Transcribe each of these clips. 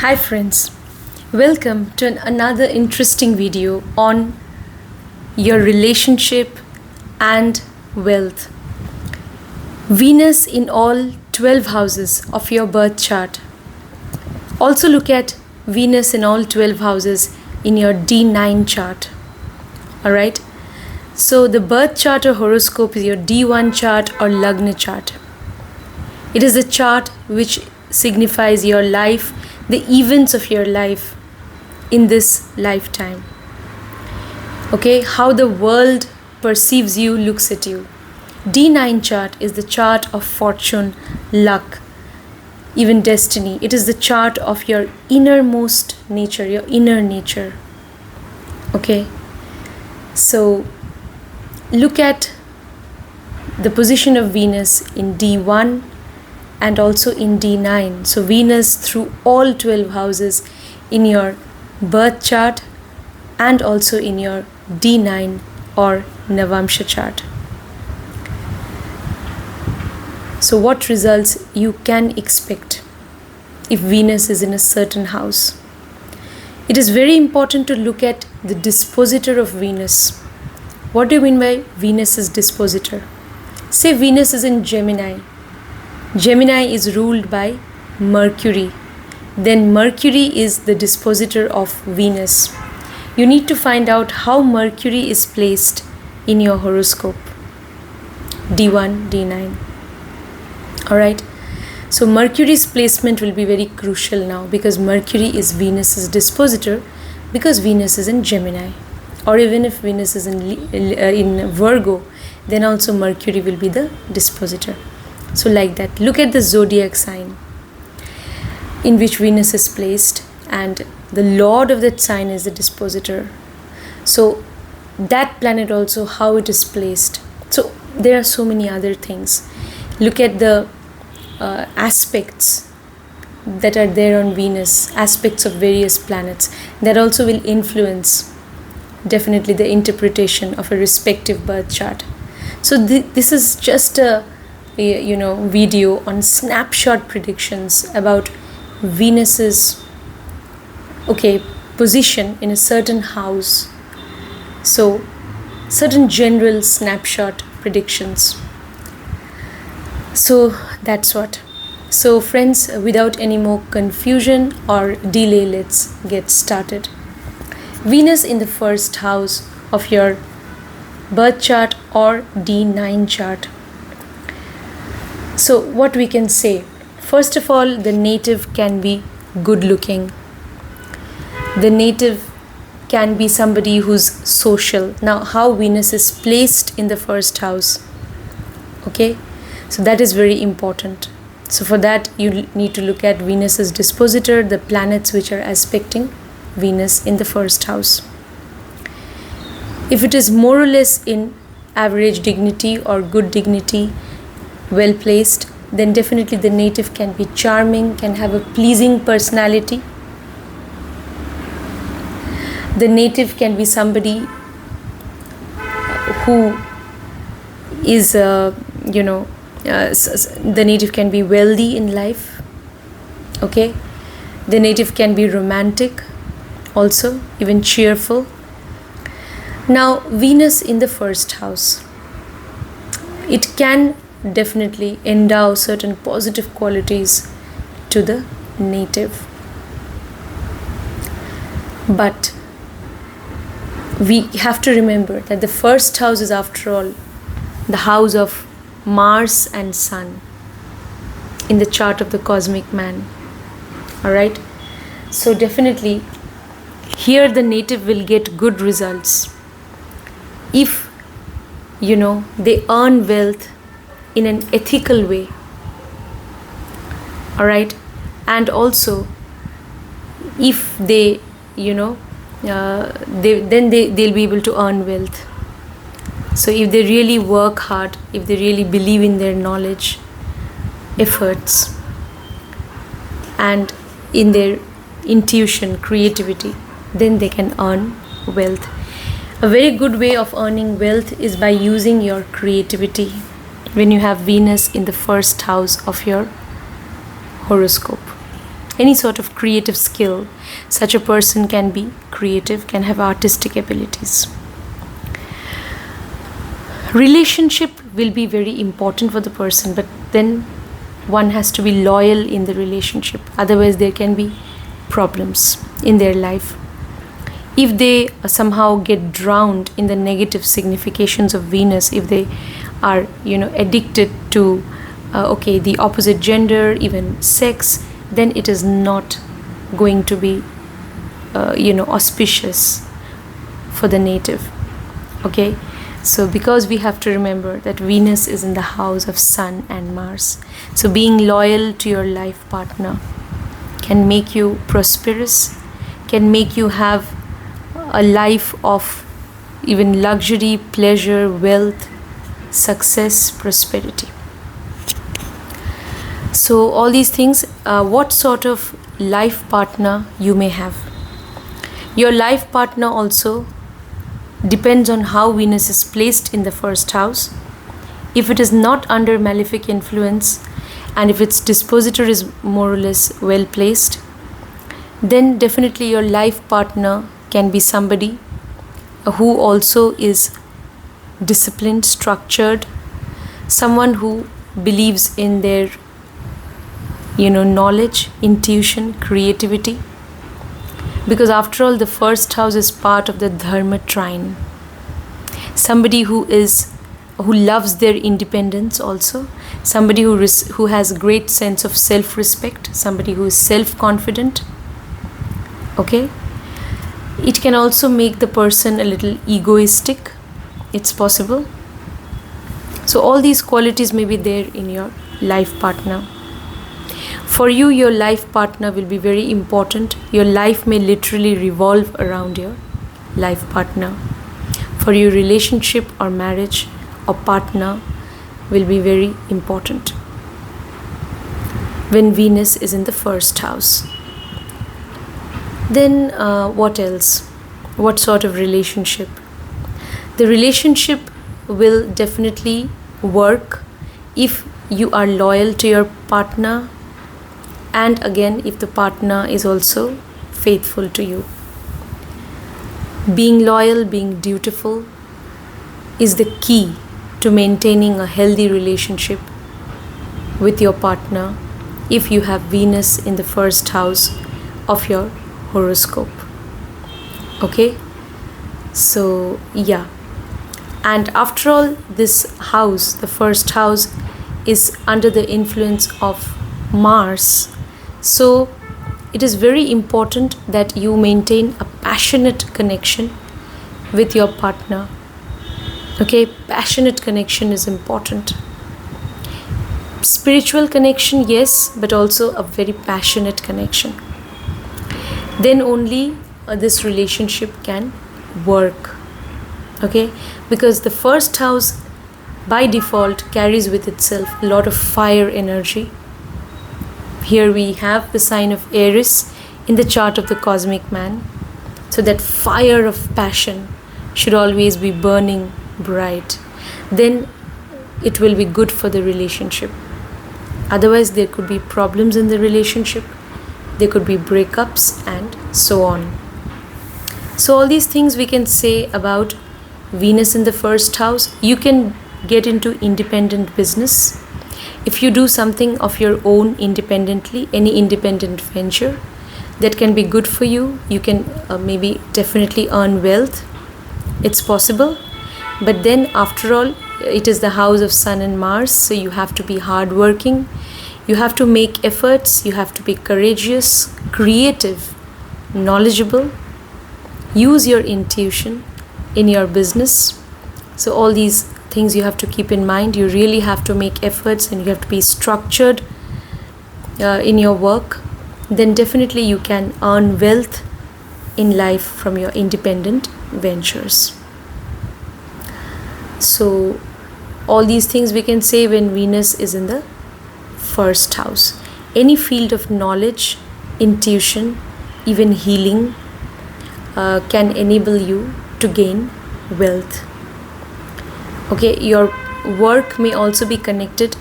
Hi friends, welcome to another interesting video on your relationship and wealth. Venus in all 12 houses of your birth chart. Also look at Venus in all 12 houses in your D9 chart. Alright, so the birth chart or horoscope is your D1 chart or Lagna chart. It is a chart which signifies your life, the events of your life in this lifetime. Okay, how the world perceives you, looks at you. D9 chart is the chart of fortune, luck, even destiny. It is the chart of your innermost nature, your inner nature. Okay, so look at the position of Venus in D1 and also in D9. So Venus through all 12 houses in your birth chart and also in your D9 or Navamsha chart. So what results you can expect if Venus is in a certain house? It is very important to look at the dispositor of Venus. What do you mean by Venus's dispositor? Say Venus is in Gemini. Gemini is ruled by Mercury. Then Mercury is the dispositor of Venus. You need to find out how Mercury is placed in your horoscope. D1, D9. Alright. So Mercury's placement will be very crucial now because Mercury is Venus's dispositor because Venus is in Gemini. Or even if Venus is in Virgo, then also Mercury will be the dispositor. So like that, look at the zodiac sign in which Venus is placed and the lord of that sign is the dispositor. So that planet also, how it is placed. So there are so many other things. Look at the aspects that are there on Venus, aspects of various planets that also will influence definitely the interpretation of a respective birth chart. So this is just a video on snapshot predictions about Venus's position in a certain house. So certain general snapshot predictions. So that's what. So friends, without any more confusion or delay, let's get started. Venus in the first house of your birth chart or D9 chart. So what we can say, first of all, the native can be good looking. The native can be somebody who's social. Now how Venus is placed in the first house, okay, so that is very important. So for that you need to look at Venus's dispositor, the planets which are aspecting Venus in the first house. If it is more or less in average dignity or good dignity, well placed, then definitely the native can be charming, can have a pleasing personality. The native can be somebody who is the native can be wealthy in life. Okay, the native can be romantic also, even cheerful. Now Venus in the first house, it can definitely endow certain positive qualities to the native, but we have to remember that the first house is, after all, the house of Mars and Sun in the chart of the cosmic man. Alright, so definitely here the native will get good results if they earn wealth in an ethical way. Alright, and also if they they'll be able to earn wealth. So if they really work hard, if they really believe in their knowledge, efforts, and in their intuition, creativity, then they can earn wealth. A very good way of earning wealth is by using your creativity when you have Venus in the first house of your horoscope. any sort of creative skill. Such a person can be creative, can have artistic abilities. Relationship will be very important for the person, but then one has to be loyal in the relationship. Otherwise, there can be problems in their life. If they somehow get drowned in the negative significations of Venus, if they are, addicted to, the opposite gender, even sex, then it is not going to be, auspicious for the native. Okay. So because we have to remember that Venus is in the house of Sun and Mars. So being loyal to your life partner can make you prosperous, can make you have a life of even luxury, pleasure, wealth, success, prosperity. So all these things, what sort of life partner you may have. Your life partner also depends on how Venus is placed in the first house. If it is not under malefic influence and if its dispositor is more or less well placed, then definitely your life partner can be somebody who also is disciplined, structured, someone who believes in their knowledge, intuition, creativity. Because after all, the first house is part of the Dharma trine. Somebody who loves their independence also. Somebody who has a great sense of self-respect. Somebody who is self-confident. Okay? It can also make the person a little egoistic. It's possible. So all these qualities may be there in your life partner. For you, your life partner will be very important. Your life may literally revolve around your life partner. For your relationship or marriage or partner will be very important when Venus is in the first house. Then what else? What sort of relationship? The relationship will definitely work if you are loyal to your partner, and again if the partner is also faithful to you. Being loyal, being dutiful is the key to maintaining a healthy relationship with your partner if you have Venus in the first house of your horoscope. Okay? So, yeah. And after all, this house, the first house, is under the influence of Mars. So it is very important that you maintain a passionate connection with your partner. Okay, passionate connection is important. Spiritual connection, yes, but also a very passionate connection. Then only this relationship can work. Okay, because the first house by default carries with itself a lot of fire energy. Here we have the sign of Aries in the chart of the cosmic man. So that fire of passion should always be burning bright. Then it will be good for the relationship. Otherwise, there could be problems in the relationship. There could be breakups and so on. So all these things we can say about Venus in the first house. You can get into independent business. If you do something of your own independently, any independent venture, that can be good for you. You can maybe definitely earn wealth. It's possible. But then after all, it is the house of Sun and Mars, so you have to be hardworking. You have to make efforts. You have to be courageous, creative, knowledgeable. Use your intuition in your business. So all these things you have to keep in mind. You really have to make efforts and you have to be structured in your work. Then definitely you can earn wealth in life from your independent ventures. So all these things we can say when Venus is in the first house. Any field of knowledge, intuition, even healing can enable you to gain wealth. Okay, your work may also be connected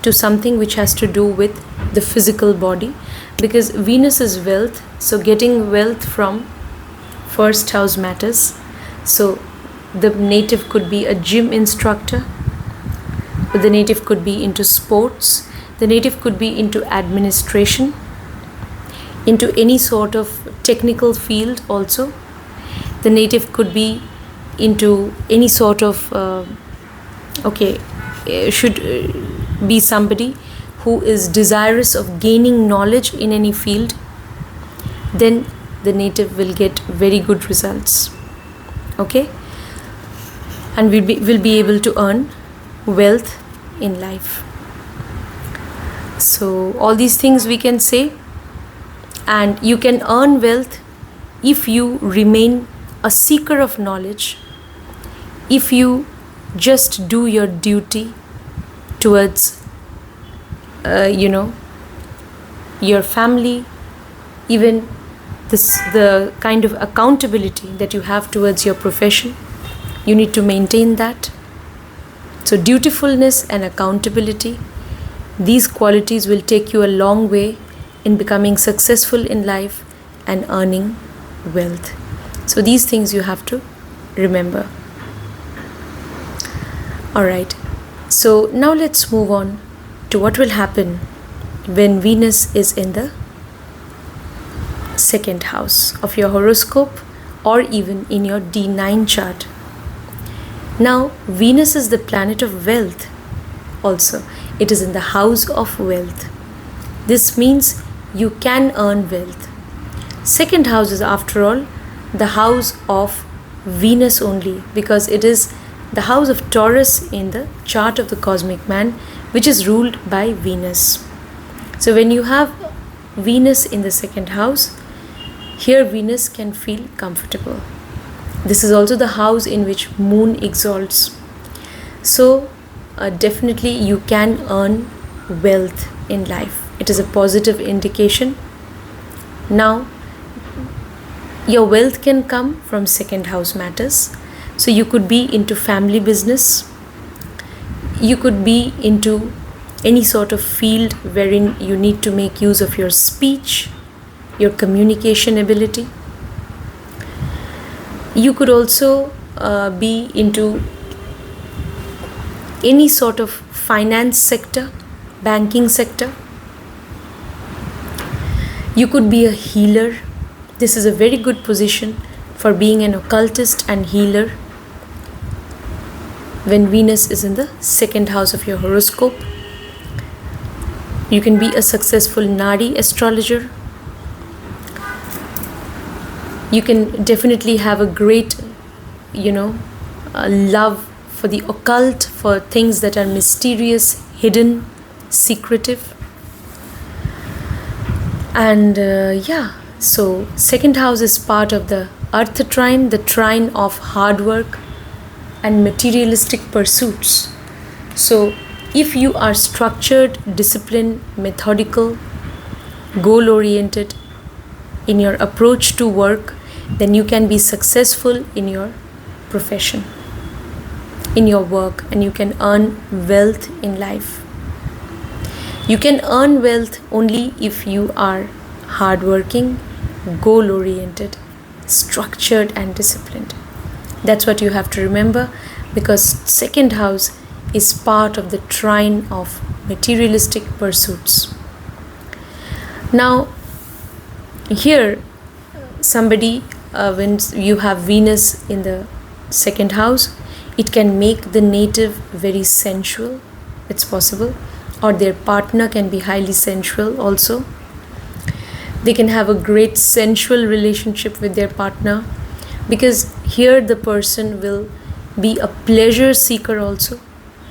to something which has to do with the physical body, because Venus is wealth, so getting wealth from first house matters. So the native could be a gym instructor, the native could be into sports, the native could be into administration, into any sort of technical field also. The native could be into any sort of should be somebody who is desirous of gaining knowledge in any field. Then the native will get very good results, okay, and will be able to earn wealth in life. So all these things we can say, and you can earn wealth if you remain a seeker of knowledge, if you just do your duty towards your family, even the kind of accountability that you have towards your profession, you need to maintain that. So dutifulness and accountability, these qualities will take you a long way in becoming successful in life and earning wealth. So these things you have to remember. Alright, so now let's move on to what will happen when Venus is in the second house of your horoscope, or even in your D9 chart. Now, Venus is the planet of wealth also. It is in the house of wealth. This means you can earn wealth. Second house is, after all, the house of Venus only, because it is the house of Taurus in the chart of the cosmic man, which is ruled by Venus. So when you have Venus in the second house, here Venus can feel comfortable. This is also the house in which moon exalts. So definitely you can earn wealth in life. It is a positive indication. Now, your wealth can come from second house matters. So you could be into family business. You could be into any sort of field wherein you need to make use of your speech, your communication ability. You could also be into any sort of finance sector, banking sector. You could be a healer. This is a very good position for being an occultist and healer when Venus is in the second house of your horoscope. You can be a successful Nadi astrologer. You can definitely have a great, love for the occult, for things that are mysterious, hidden, secretive. And so second house is part of the Earth trine, the trine of hard work and materialistic pursuits. So if you are structured, disciplined, methodical, goal-oriented in your approach to work, then you can be successful in your profession, in your work, and you can earn wealth in life. You can earn wealth only if you are hardworking, goal-oriented, structured and disciplined. That's what you have to remember, because second house is part of the trine of materialistic pursuits. Now, here, somebody, when you have Venus in the second house, it can make the native very sensual. It's possible. Or their partner can be highly sensual also. They can have a great sensual relationship with their partner, because here the person will be a pleasure seeker also.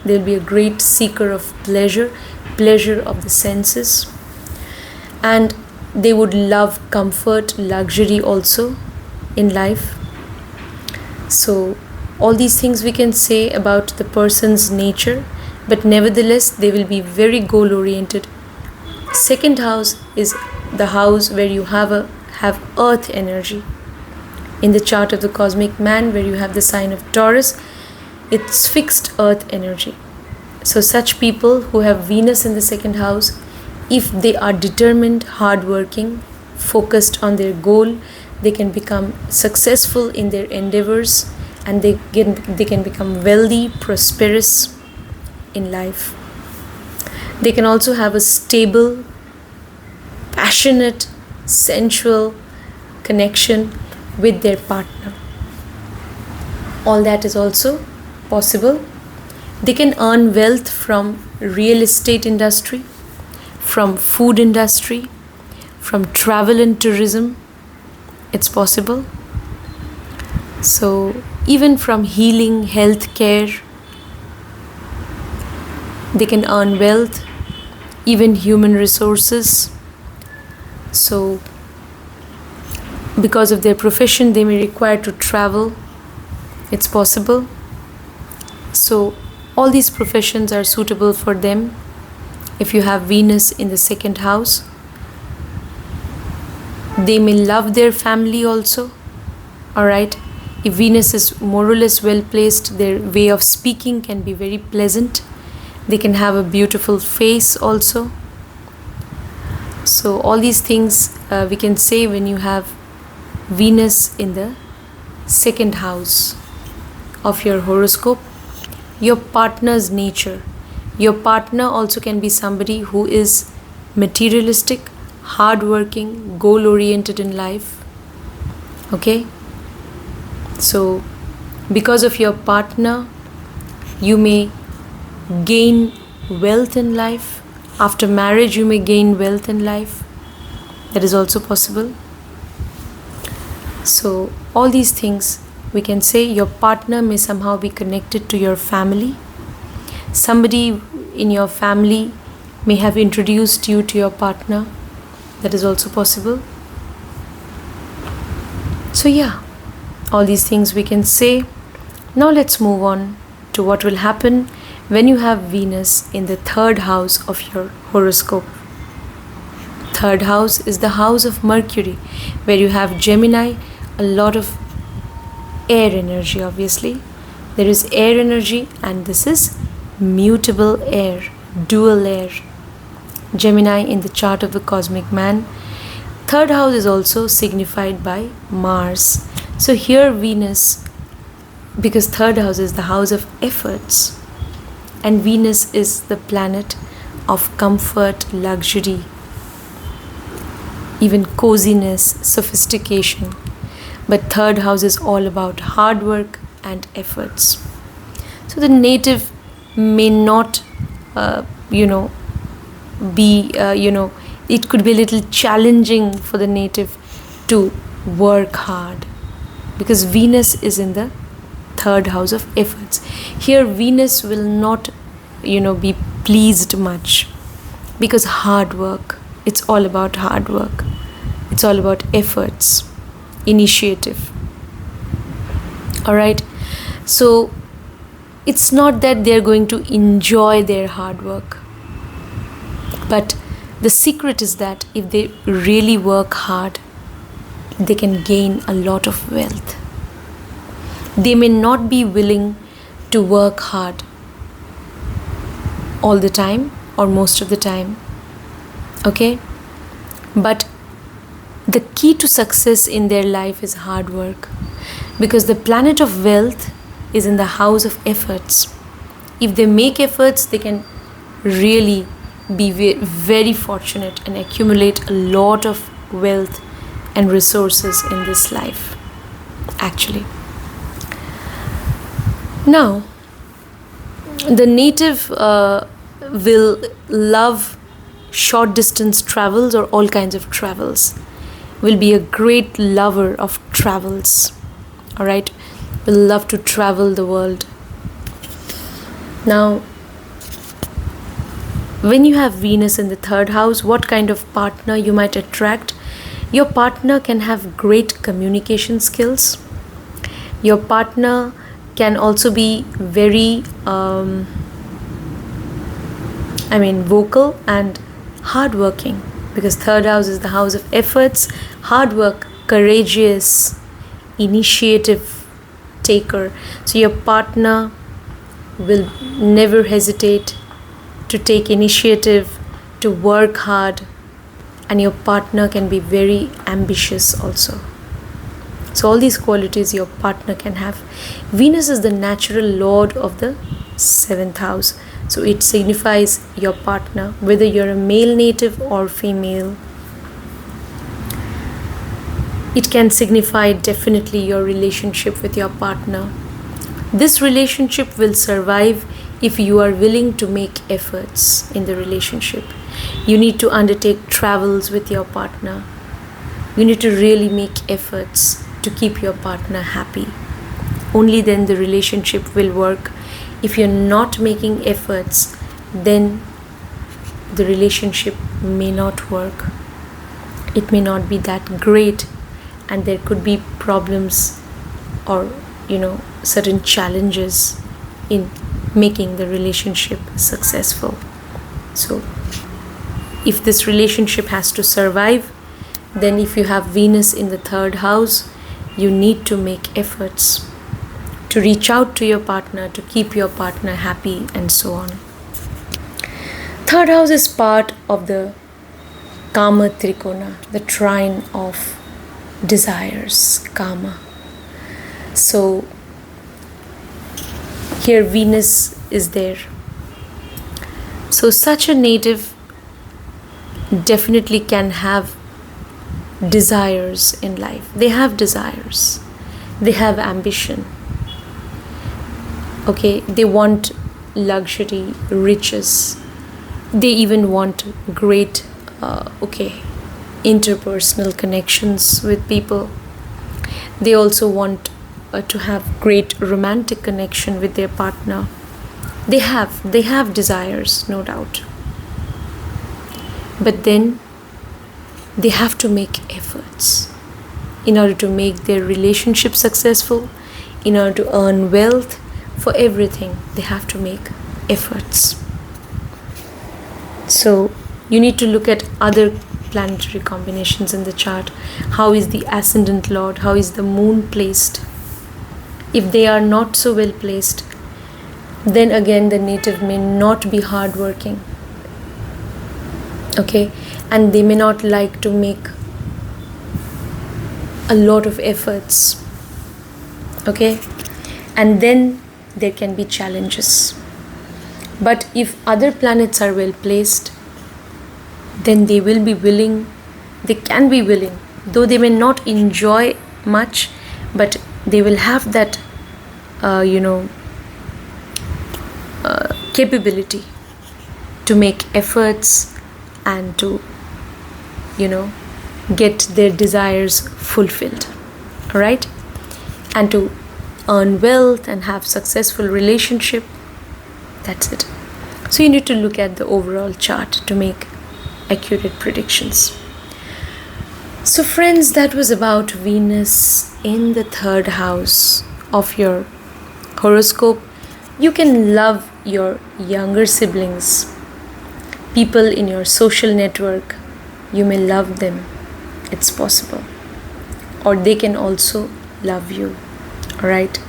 They will be a great seeker of pleasure of the senses, and they would love comfort, luxury also in life. So all these things we can say about the person's nature, but nevertheless they will be very goal oriented. Second house is the house where you have earth energy. In the chart of the cosmic man, where you have the sign of Taurus, it's fixed earth energy. So such people who have Venus in the second house If they are determined, hardworking, focused on their goal, they can become successful in their endeavors, and they can become wealthy, prosperous in life. They can also have a stable, passionate, sensual connection with their partner. All that is also possible. They can earn wealth from real estate industry, from food industry, from travel and tourism. It's possible. So even from healing, health care, they can earn wealth, even human resources. So because of their profession, they may require to travel. It's possible. So all these professions are suitable for them. If you have Venus in the second house, they may love their family also. Alright, if Venus is more or less well placed, their way of speaking can be very pleasant. They can have a beautiful face also. So all these things we can say when you have Venus in the second house of your horoscope. Your partner's nature. Your partner also can be somebody who is materialistic, hardworking, goal-oriented in life. Okay? So, because of your partner, you may gain wealth in life. After marriage, you may gain wealth in life. That is also possible. So, all these things, we can say your partner may somehow be connected to your family. Somebody in your family may have introduced you to your partner. That is also possible. So yeah, all these things we can say. Now let's move on to what will happen when you have Venus in the third house of your horoscope. Third house is the house of Mercury, where you have Gemini, a lot of air energy. Obviously there is air energy, and this is mutable air, dual air. Gemini in the chart of the cosmic man. Third house is also signified by Mars. So here Venus, because third house is the house of efforts, and Venus is the planet of comfort, luxury, even coziness, sophistication. But third house is all about hard work and efforts. So the native may not, be, it could be a little challenging for the native to work hard, because Venus is in the third house of efforts. Here Venus will not, be pleased much, because hard work, it's all about hard work. It's all about efforts, initiative. Alright, so it's not that they're going to enjoy their hard work, but the secret is that if they really work hard, they can gain a lot of wealth. They may not be willing to work hard all the time or most of the time, okay? But the key to success in their life is hard work, because the planet of wealth is in the house of efforts. If they make efforts, they can really be very fortunate and accumulate a lot of wealth and resources in this life, actually. Now, the native will love short distance travels or all kinds of travels, will be a great lover of travels, all right, will love to travel the world. Now, when you have Venus in the third house, what kind of partner you might attract? Your partner can have great communication skills. Your partner can also be very vocal and hardworking, because third house is the house of efforts, hard work, courageous, initiative taker. So your partner will never hesitate to take initiative, to work hard, and your partner can be very ambitious also. So all these qualities your partner can have. Venus is the natural lord of the 7th house. So it signifies your partner, whether you're a male native or female. It can signify definitely your relationship with your partner. This relationship will survive if you are willing to make efforts in the relationship. You need to undertake travels with your partner. You need to really make efforts to keep your partner happy. Only then the relationship will work. If you're not making efforts, then the relationship may not work. It may not be that great, and there could be problems or certain challenges in making the relationship successful. So if this relationship has to survive, then if you have Venus in the 3rd house, you need to make efforts to reach out to your partner, to keep your partner happy, and so on. 3rd house is part of the Kama Trikona, the trine of desires, Kama. So here Venus is there. So such a native definitely can have desires in life. They have desires. They have ambition. Okay, they want luxury, riches. They even want great, interpersonal connections with people. They also want to have great romantic connection with their partner. They have desires, no doubt. But then they have to make efforts in order to make their relationship successful, in order to earn wealth. For everything, they have to make efforts. So you need to look at other planetary combinations in the chart. How is the ascendant lord? How is the moon placed? If they are not so well placed, then again the native may not be hardworking. Okay, and they may not like to make a lot of efforts. Okay, and then there can be challenges. But if other planets are well placed, then they will be willing, they can be willing, though they may not enjoy much, but they will have that capability to make efforts and to get their desires fulfilled. All right, and to earn wealth and have successful relationship. That's it. So you need to look at the overall chart to make accurate predictions. So friends, that was about Venus in the 3rd house of your horoscope. You can love your younger siblings, people in your social network. You may love them. It's possible. Or they can also love you. Alright,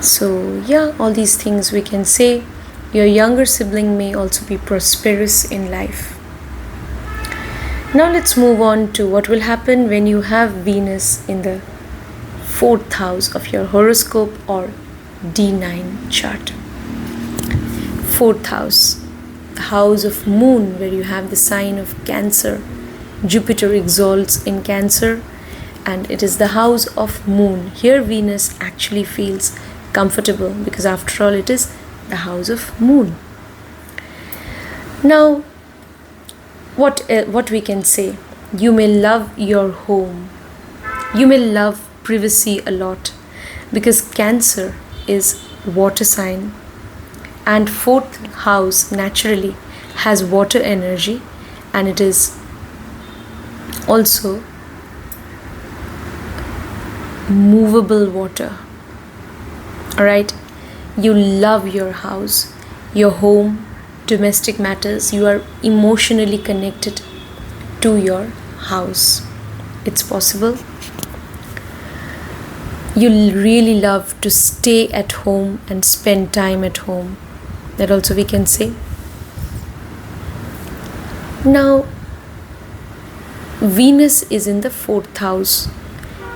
so yeah, all these things we can say. Your younger sibling may also be prosperous in life. Now let's move on to what will happen when you have Venus in the 4th house of your horoscope or D9 chart. 4th house, the house of moon, where you have the sign of Cancer. Jupiter exalts in Cancer, and it is the house of moon. Here Venus actually feels comfortable because after all it is the house of moon. Now what we can say, you may love your home. You may love privacy a lot because Cancer is water sign, and 4th house naturally has water energy, and it is also movable water. Alright, you love your house, your home, domestic matters. You are emotionally connected to your house. It's possible. You really love to stay at home and spend time at home. That also we can say. Now, Venus is in the 4th house,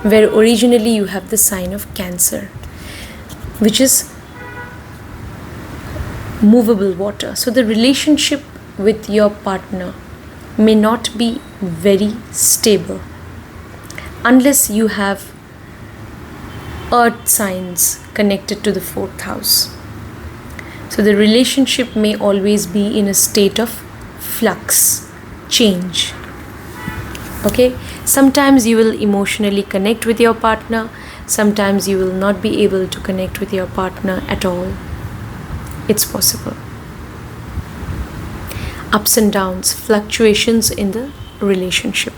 where originally you have the sign of Cancer, which is movable water. So the relationship with your partner may not be very stable unless you have earth signs connected to the 4th house. So the relationship may always be in a state of flux, change. Okay, sometimes you will emotionally connect with your partner, sometimes you will not be able to connect with your partner at all. It's possible. Ups and downs, fluctuations in the relationship.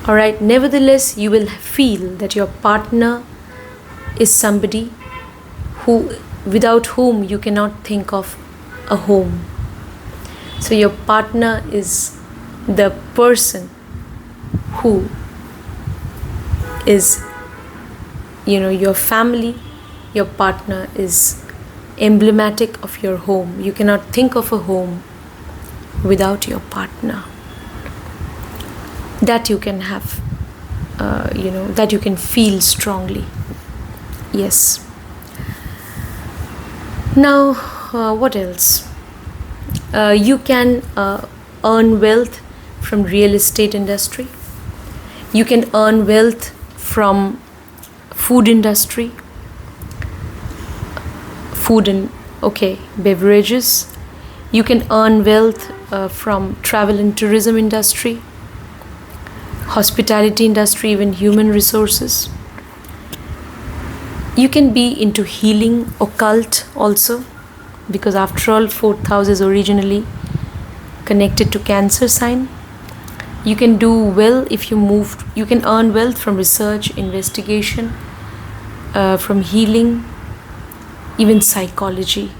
Alright, nevertheless, you will feel that your partner is somebody without whom you cannot think of a home. So your partner is the person who is, your family. Your partner is emblematic of your home. You cannot think of a home without your partner. That you can have, that you can feel strongly. Yes. Now, what else? You can earn wealth from real estate industry. You can earn wealth from food industry, beverages. You can earn wealth from travel and tourism industry, hospitality industry, even human resources. You can be into healing, occult also, because after all 4th house is originally connected to Cancer sign. You can do well if you can earn wealth from research, investigation, from healing, even psychology.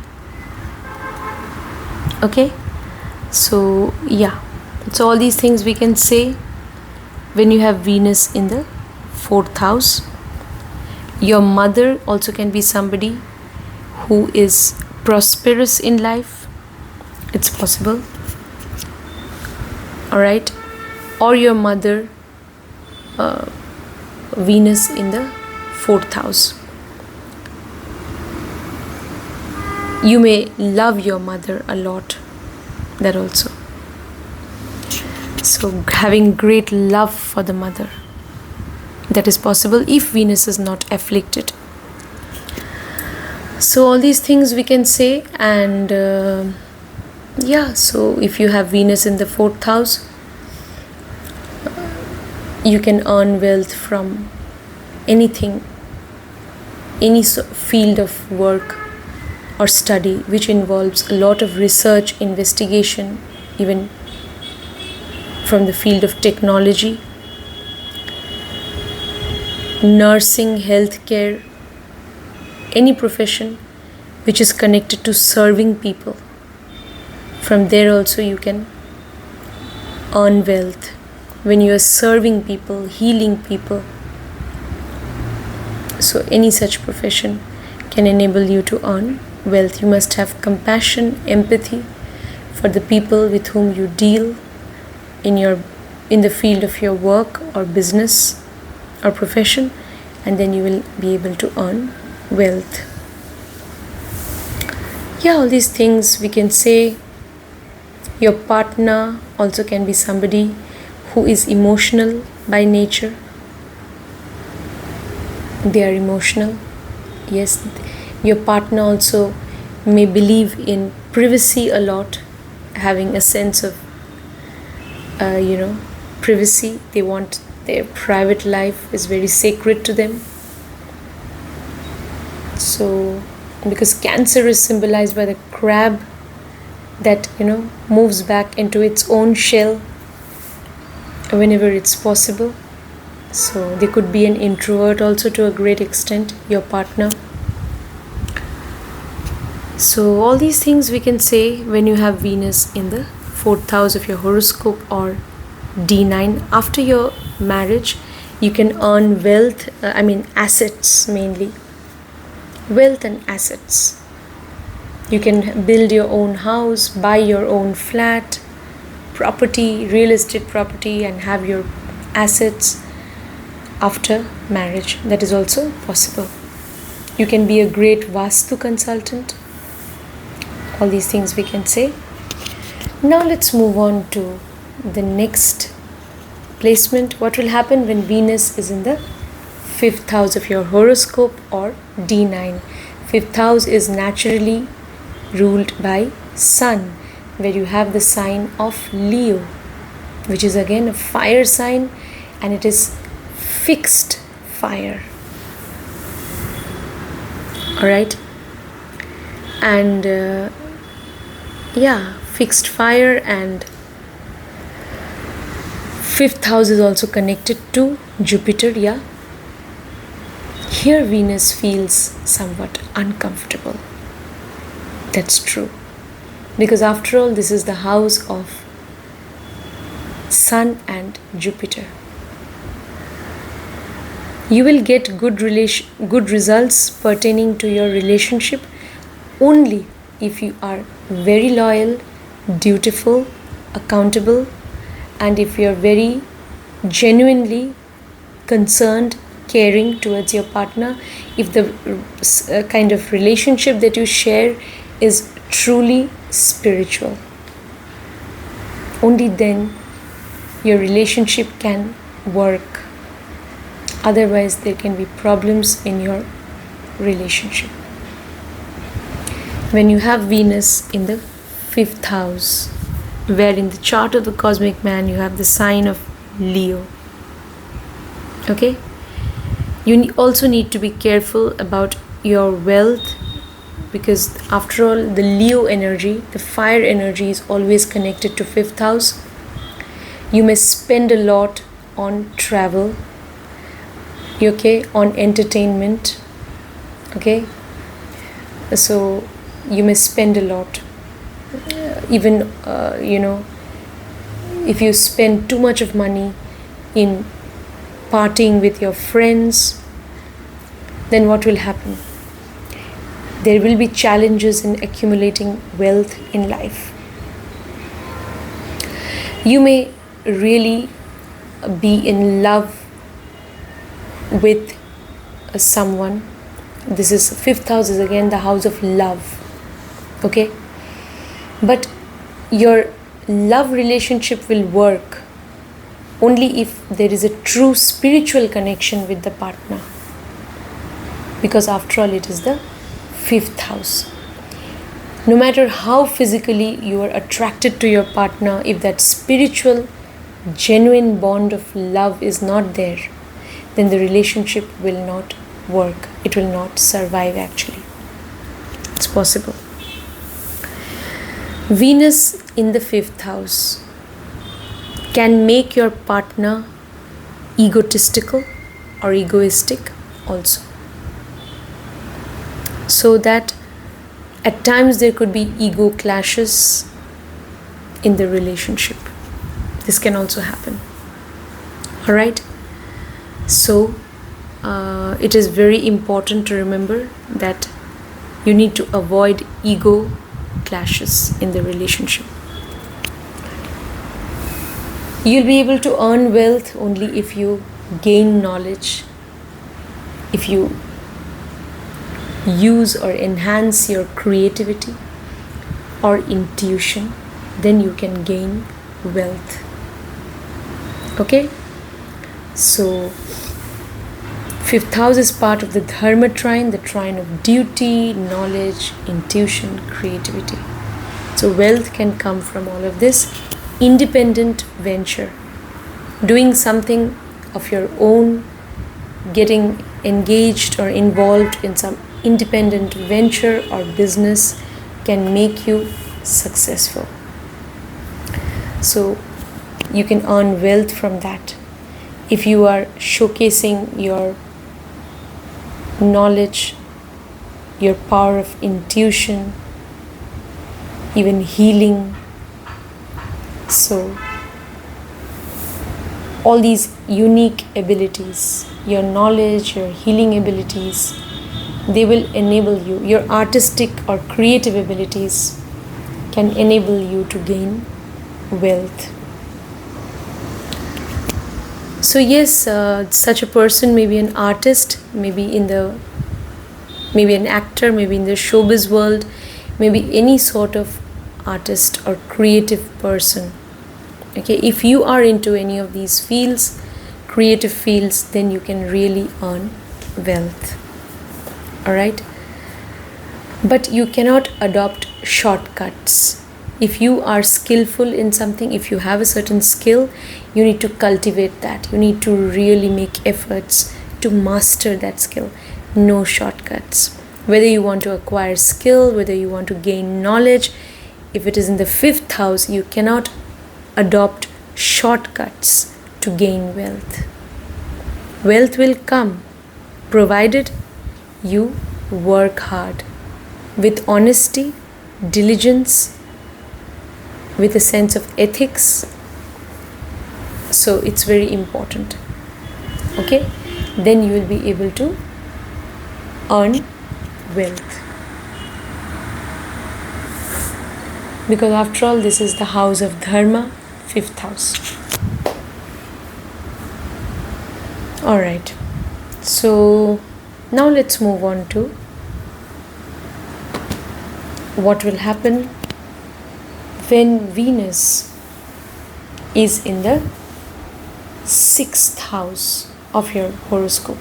Okay, so yeah, so all these things we can say when you have Venus in the 4th house. Your mother also can be somebody who is prosperous in life. It's possible. Alright, or your mother, Venus in the 4th house. You may love your mother a lot, that also. So having great love for the mother, that is possible if Venus is not afflicted. So all these things we can say, and so if you have Venus in the 4th house, you can earn wealth from anything, any field of work or study which involves a lot of research, investigation, even from the field of technology, nursing, healthcare, any profession which is connected to serving people. From there also you can earn wealth. When you are serving people, healing people, so any such profession can enable you to earn wealth. You must have compassion, empathy for the people with whom you deal in the field of your work or business or profession, and then you will be able to earn wealth. All these things we can say. Your partner also can be somebody who is emotional by nature. They are emotional. Yes, your partner also may believe in privacy a lot, having a sense of privacy. They want their private life is very sacred to them. So because Cancer is symbolized by the crab that moves back into its own shell whenever it's possible. So they could be an introvert also to a great extent, your partner. So all these things we can say when you have Venus in the 4th house of your horoscope or D9. After your marriage, you can earn wealth, assets mainly. Wealth and assets. You can build your own house, buy your own flat, property, real estate property, and have your assets after marriage. That is also possible. You can be a great Vastu consultant. All these things we can say. Now let's move on to the next placement. What will happen when Venus is in the 5th house of your horoscope, or D9? 5th house is naturally ruled by Sun, where you have the sign of Leo, which is again a fire sign, and it is fixed fire. Alright, and fixed fire, and 5th house is also connected to Jupiter. Here Venus feels somewhat uncomfortable. That's true, because after all, this is the house of Sun and Jupiter. You will get good results pertaining to your relationship only if you are very loyal, dutiful, accountable, and if you are very genuinely concerned, caring towards your partner. If the kind of relationship that you share is truly spiritual, only then your relationship can work. Otherwise, there can be problems in your relationship. When you have Venus in the 5th house, where in the chart of the cosmic man you have the sign of Leo, okay, you also need to be careful about your wealth, because after all, the Leo energy, the fire energy, is always connected to 5th house. You may spend a lot on travel, okay, on entertainment, okay, so you may spend a lot. Even if you spend too much of money in partying with your friends, then what will happen? There will be challenges in accumulating wealth in life. You may really be in love with someone. This is 5th house, is again the house of love, okay, but your love relationship will work only if there is a true spiritual connection with the partner, because after all, it is the 5th house. No matter how physically you are attracted to your partner, if that spiritual, genuine bond of love is not there, then the relationship will not work. It will not survive actually. It's possible. Venus in the 5th house can make your partner egotistical or egoistic also. So that at times there could be ego clashes in the relationship. This can also happen. Alright? So, it is very important to remember that you need to avoid ego clashes in the relationship. You'll be able to earn wealth only if you gain knowledge, if you use or enhance your creativity or intuition, then you can gain wealth. Okay? So 5th house is part of the Dharma trine, the trine of duty, knowledge, intuition, creativity. So wealth can come from all of this. Independent venture, doing something of your own, getting engaged or involved in some independent venture or business can make you successful. So you can earn wealth from that. If you are showcasing your knowledge, your power of intuition, even healing, so all these unique abilities, your knowledge, your healing abilities, they will enable you, your artistic or creative abilities can enable you to gain wealth. So yes, such a person may be an artist, maybe an actor, maybe in the showbiz world, maybe any sort of artist or creative person. Okay, if you are into any of these fields, creative fields, then you can really earn wealth. All right, but you cannot adopt shortcuts. If you are skillful in something, if you have a certain skill, you need to cultivate that. You need to really make efforts to master that skill. No shortcuts. Whether you want to acquire skill, whether you want to gain knowledge, if it is in the 5th house, you cannot adopt shortcuts to gain wealth. Wealth will come provided you work hard with honesty, diligence, with a sense of ethics. So it's very important. Okay, then you will be able to earn wealth, because after all, this is the house of dharma, 5th house. All right, so now let's move on to what will happen when Venus is in the 6th house of your horoscope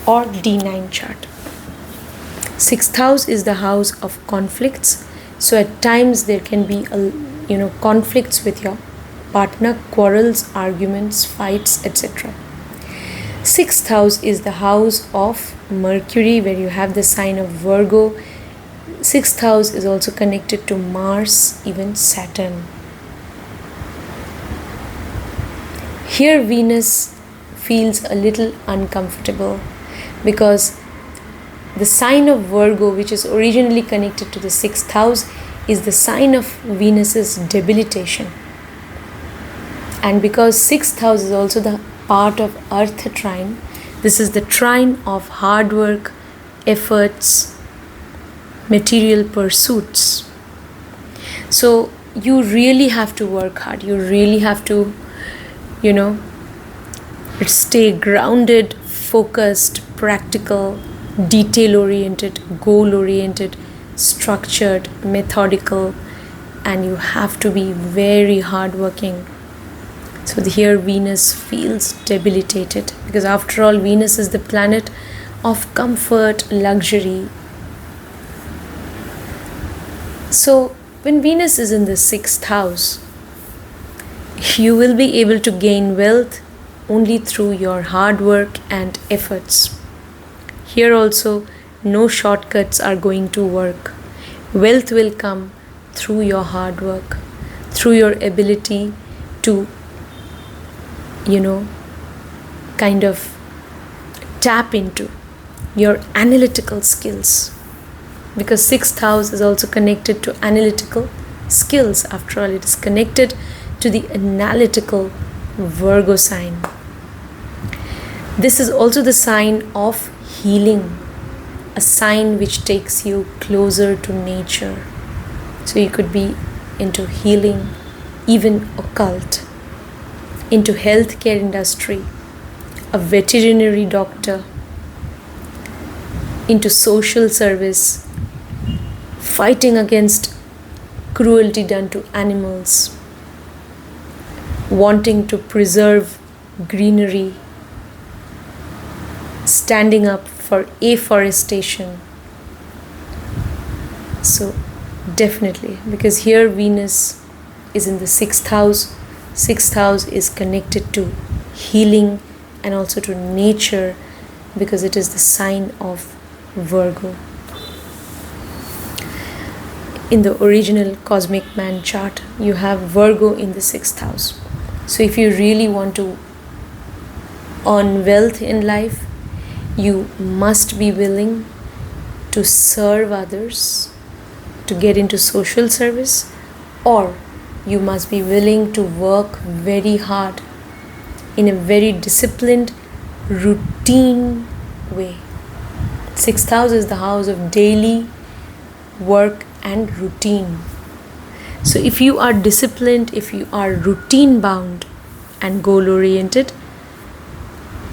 or D9 chart. 6th house is the house of conflicts. So at times there can be conflicts with your partner, quarrels, arguments, fights, etc. 6th house is the house of Mercury, where you have the sign of Virgo. 6th house is also connected to Mars, even Saturn. Here Venus feels a little uncomfortable because the sign of Virgo, which is originally connected to the 6th house, is the sign of Venus's debilitation. And because 6th house is also the part of Earth trine, this is the trine of hard work, efforts, material pursuits. So you really have to work hard. You really have to, stay grounded, focused, practical, detail-oriented, goal-oriented, structured, methodical, and you have to be very hardworking. So here Venus feels debilitated, because after all, Venus is the planet of comfort, luxury. So when Venus is in the 6th house, you will be able to gain wealth only through your hard work and efforts. Here also, no shortcuts are going to work. Wealth will come through your hard work, through your ability to, kind of tap into your analytical skills. Because 6th house is also connected to analytical skills. After all, it is connected to the analytical Virgo sign. This is also the sign of healing, a sign which takes you closer to nature. So you could be into healing, even occult, into healthcare industry, a veterinary doctor, into social service, fighting against cruelty done to animals, wanting to preserve greenery, standing up for afforestation. So definitely, because here Venus is in the 6th house. 6th house is connected to healing and also to nature, because it is the sign of Virgo. In the original Cosmic Man chart, you have Virgo in the 6th house. So if you really want to earn wealth in life, you must be willing to serve others, to get into social service, or you must be willing to work very hard in a very disciplined, routine way. 6th house is the house of daily work and routine. So if you are disciplined, if you are routine bound and goal oriented,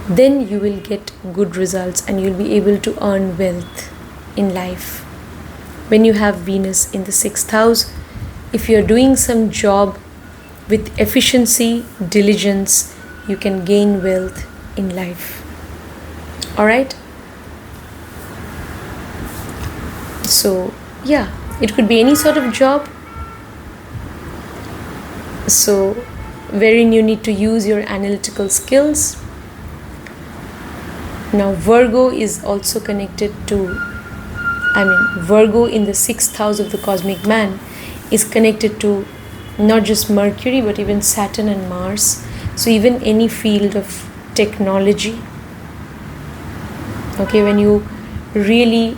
then you will get good results and you'll be able to earn wealth in life. When you have Venus in the 6th house, if you're doing some job with efficiency, diligence, you can gain wealth in life. Alright? So, yeah, it could be any sort of job. So, wherein you need to use your analytical skills. Now, Virgo is also connected to, Virgo in the 6th house of the cosmic man is connected to not just Mercury but even Saturn and Mars. So even any field of technology, okay, when you really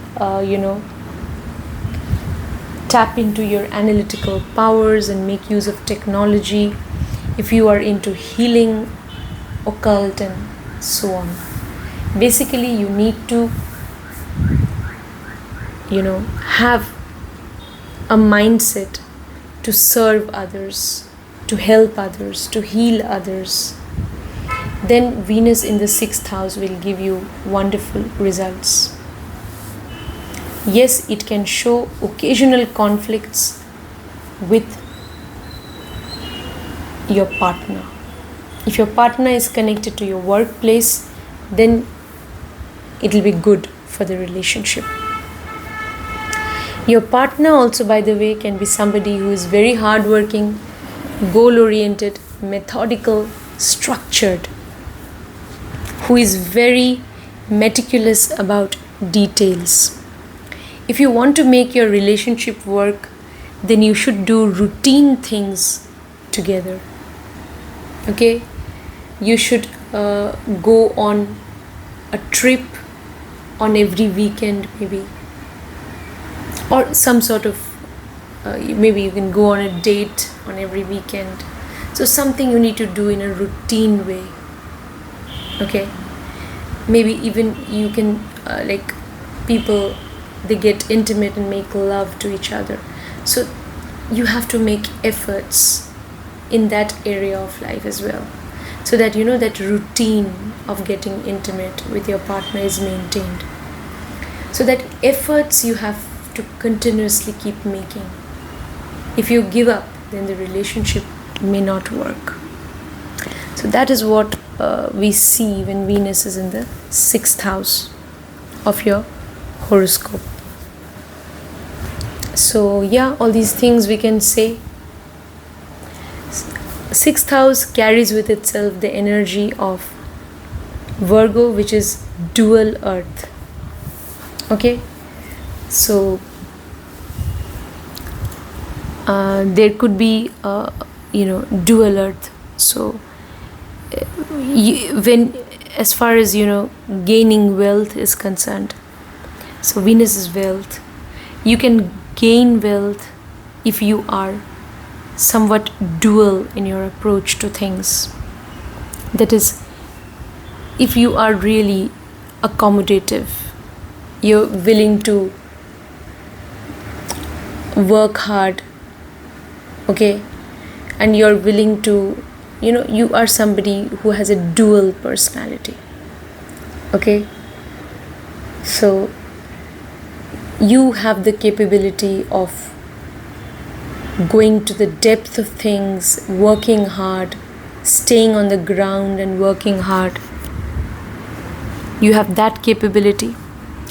tap into your analytical powers and make use of technology, if you are into healing, occult and so on, basically you need to have a mindset to serve others, to help others, to heal others. Then Venus in the 6th house will give you wonderful results. Yes, it can show occasional conflicts with your partner. If your partner is connected to your workplace, then it will be good for the relationship. Your partner also, by the way, can be somebody who is very hardworking, goal-oriented, methodical, structured, who is very meticulous about details. If you want to make your relationship work, then you should do routine things together. Okay? You should go on a trip on every weekend, maybe. Or some sort of, maybe you can go on a date on every weekend. So something you need to do in a routine way. Okay? Maybe even you can, people, they get intimate and make love to each other. So you have to make efforts in that area of life as well. So that that routine of getting intimate with your partner is maintained. So that efforts you have to continuously keep making. If you give up, then the relationship may not work. So that is what we see when Venus is in the 6th house of your horoscope. So yeah, all these things we can say. 6th house carries with itself the energy of Virgo, which is dual earth. Okay? So there could be dual earth. So when, as far as gaining wealth is concerned, so Venus is wealth. You can gain wealth if you are somewhat dual in your approach to things. That is, if you are really accommodative, you're willing to work hard, okay, and you're willing to, you are somebody who has a dual personality, okay, so you have the capability of going to the depth of things, working hard, staying on the ground and working hard. You have that capability.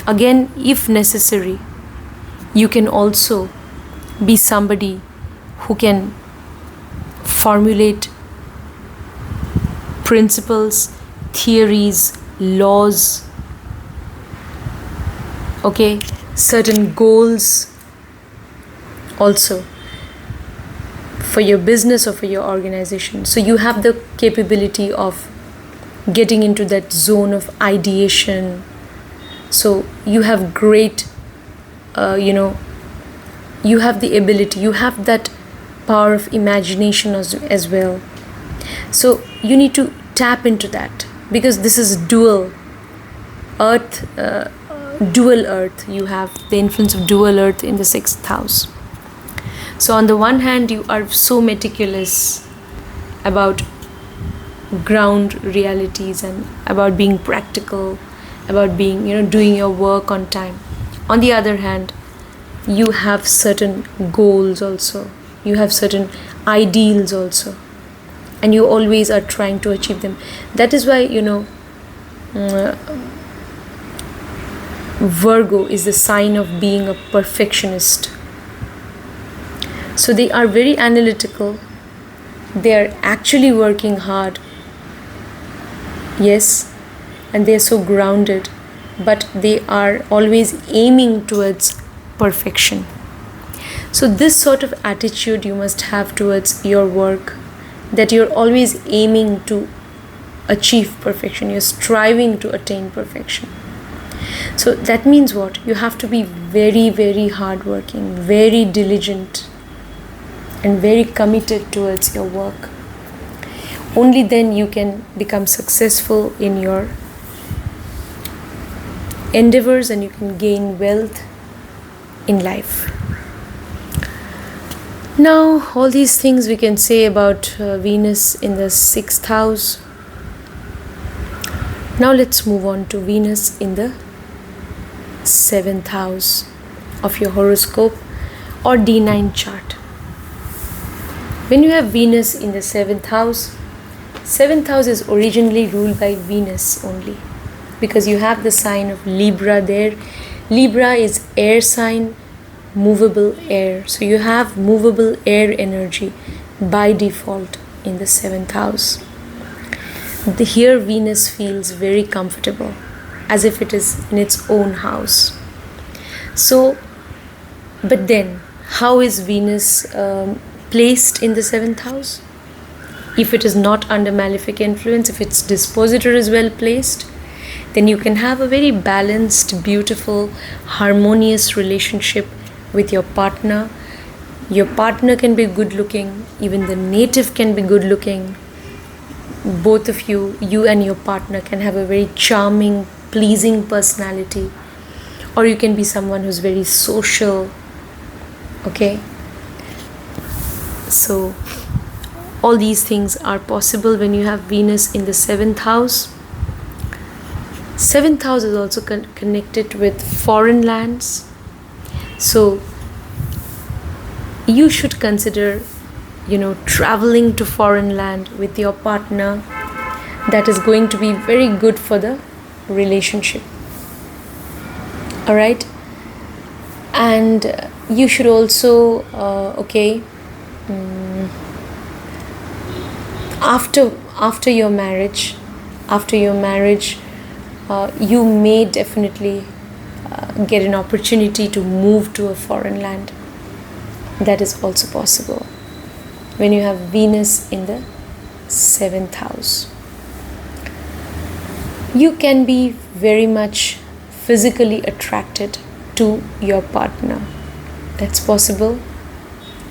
Again, if necessary, you can also be somebody who can formulate principles, theories, laws, okay, certain goals also for your business or for your organization. So you have the capability of getting into that zone of ideation. So you have great, you have the ability, you have that power of imagination as well. So you need to tap into that, because this is dual earth, you have the influence of dual earth in the 6th house. So on the one hand, you are so meticulous about ground realities and about being practical, about being, doing your work on time. On the other hand, you have certain goals also, you have certain ideals also, and you always are trying to achieve them. That is why, Virgo is the sign of being a perfectionist. So they are very analytical, they are actually working hard, yes, and they are so grounded, but they are always aiming towards perfection. So this sort of attitude you must have towards your work, that you're always aiming to achieve perfection, you're striving to attain perfection. So that means what? You have to be very, very hardworking, very diligent, and very committed towards your work. Only then you can become successful in your endeavors and you can gain wealth in life. Now, all these things we can say about Venus in the 6th house. Now let's move on to Venus in the 7th house of your horoscope or D9 chart. When you have Venus in the 7th house is originally ruled by Venus only, because you have the sign of Libra there. Libra is air sign, movable air. So you have movable air energy by default in the 7th house. Here Venus feels very comfortable, as if it is in its own house. So, but then, how is Venus placed in the 7th house? If it is not under malefic influence, if its dispositor is well placed, then you can have a very balanced, beautiful, harmonious relationship with your partner. Your partner can be good looking, even the native can be good looking. Both of you and your partner can have a very charming, pleasing personality. Or you can be someone who's very social. Okay? So, all these things are possible when you have Venus in the 7th house. 7th house is also connected with foreign lands. So, you should consider, traveling to foreign land with your partner. That is going to be very good for the relationship. Alright? And you should also, after your marriage, you may definitely get an opportunity to move to a foreign land. That is also possible when you have Venus in the 7th house. You can be very much physically attracted to your partner. That's possible.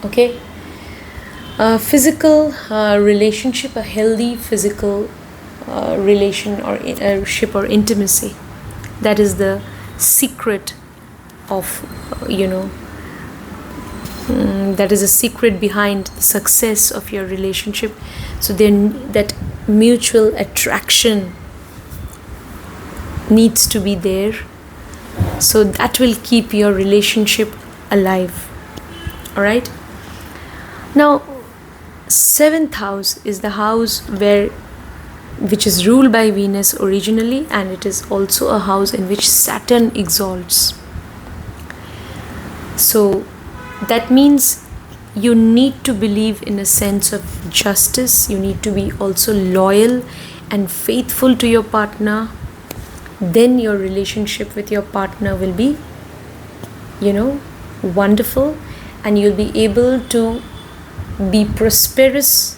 Okay? A physical relationship, a healthy physical relationship or intimacy. That is the secret of, that is a secret behind the success of your relationship. So then that mutual attraction needs to be there. So that will keep your relationship alive. Alright? Now, 7th house is the house which is ruled by Venus originally, and it is also a house in which Saturn exalts. So that means you need to believe in a sense of justice. You need to be also loyal and faithful to your partner. Then your relationship with your partner will be, wonderful, and you'll be able to be prosperous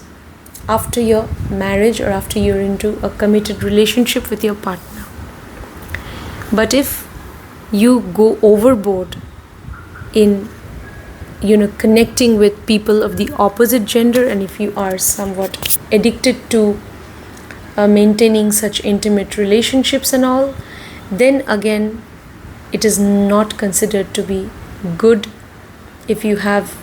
after your marriage or after you're into a committed relationship with your partner. But if you go overboard in connecting with people of the opposite gender, and if you are somewhat addicted to maintaining such intimate relationships and all, then again it is not considered to be good if you have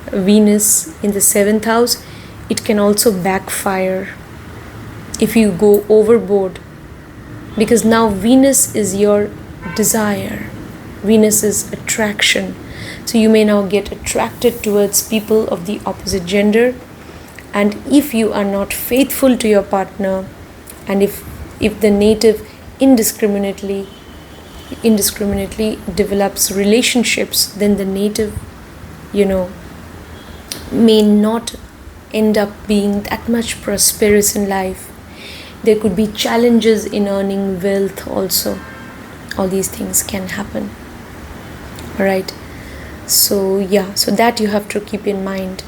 Venus in the 7th house, it can also backfire if you go overboard, because now Venus is your desire. Venus is attraction. So you may now get attracted towards people of the opposite gender, and if you are not faithful to your partner, and if the native indiscriminately develops relationships, then the native, may not end up being that much prosperous in life. There could be challenges in earning wealth also. All these things can happen. All right. So that you have to keep in mind.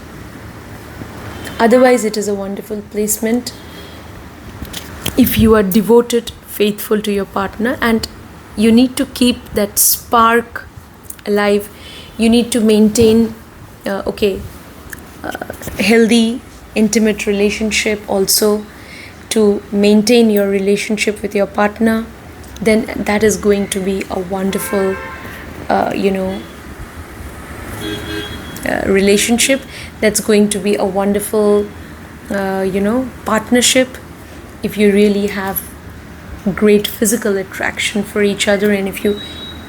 Otherwise, it is a wonderful placement if you are devoted, faithful to your partner, and you need to keep that spark alive. You need to maintain healthy, intimate relationship also to maintain your relationship with your partner. Then that is going to be a wonderful, relationship. That's going to be a wonderful, partnership if you really have great physical attraction for each other, and if you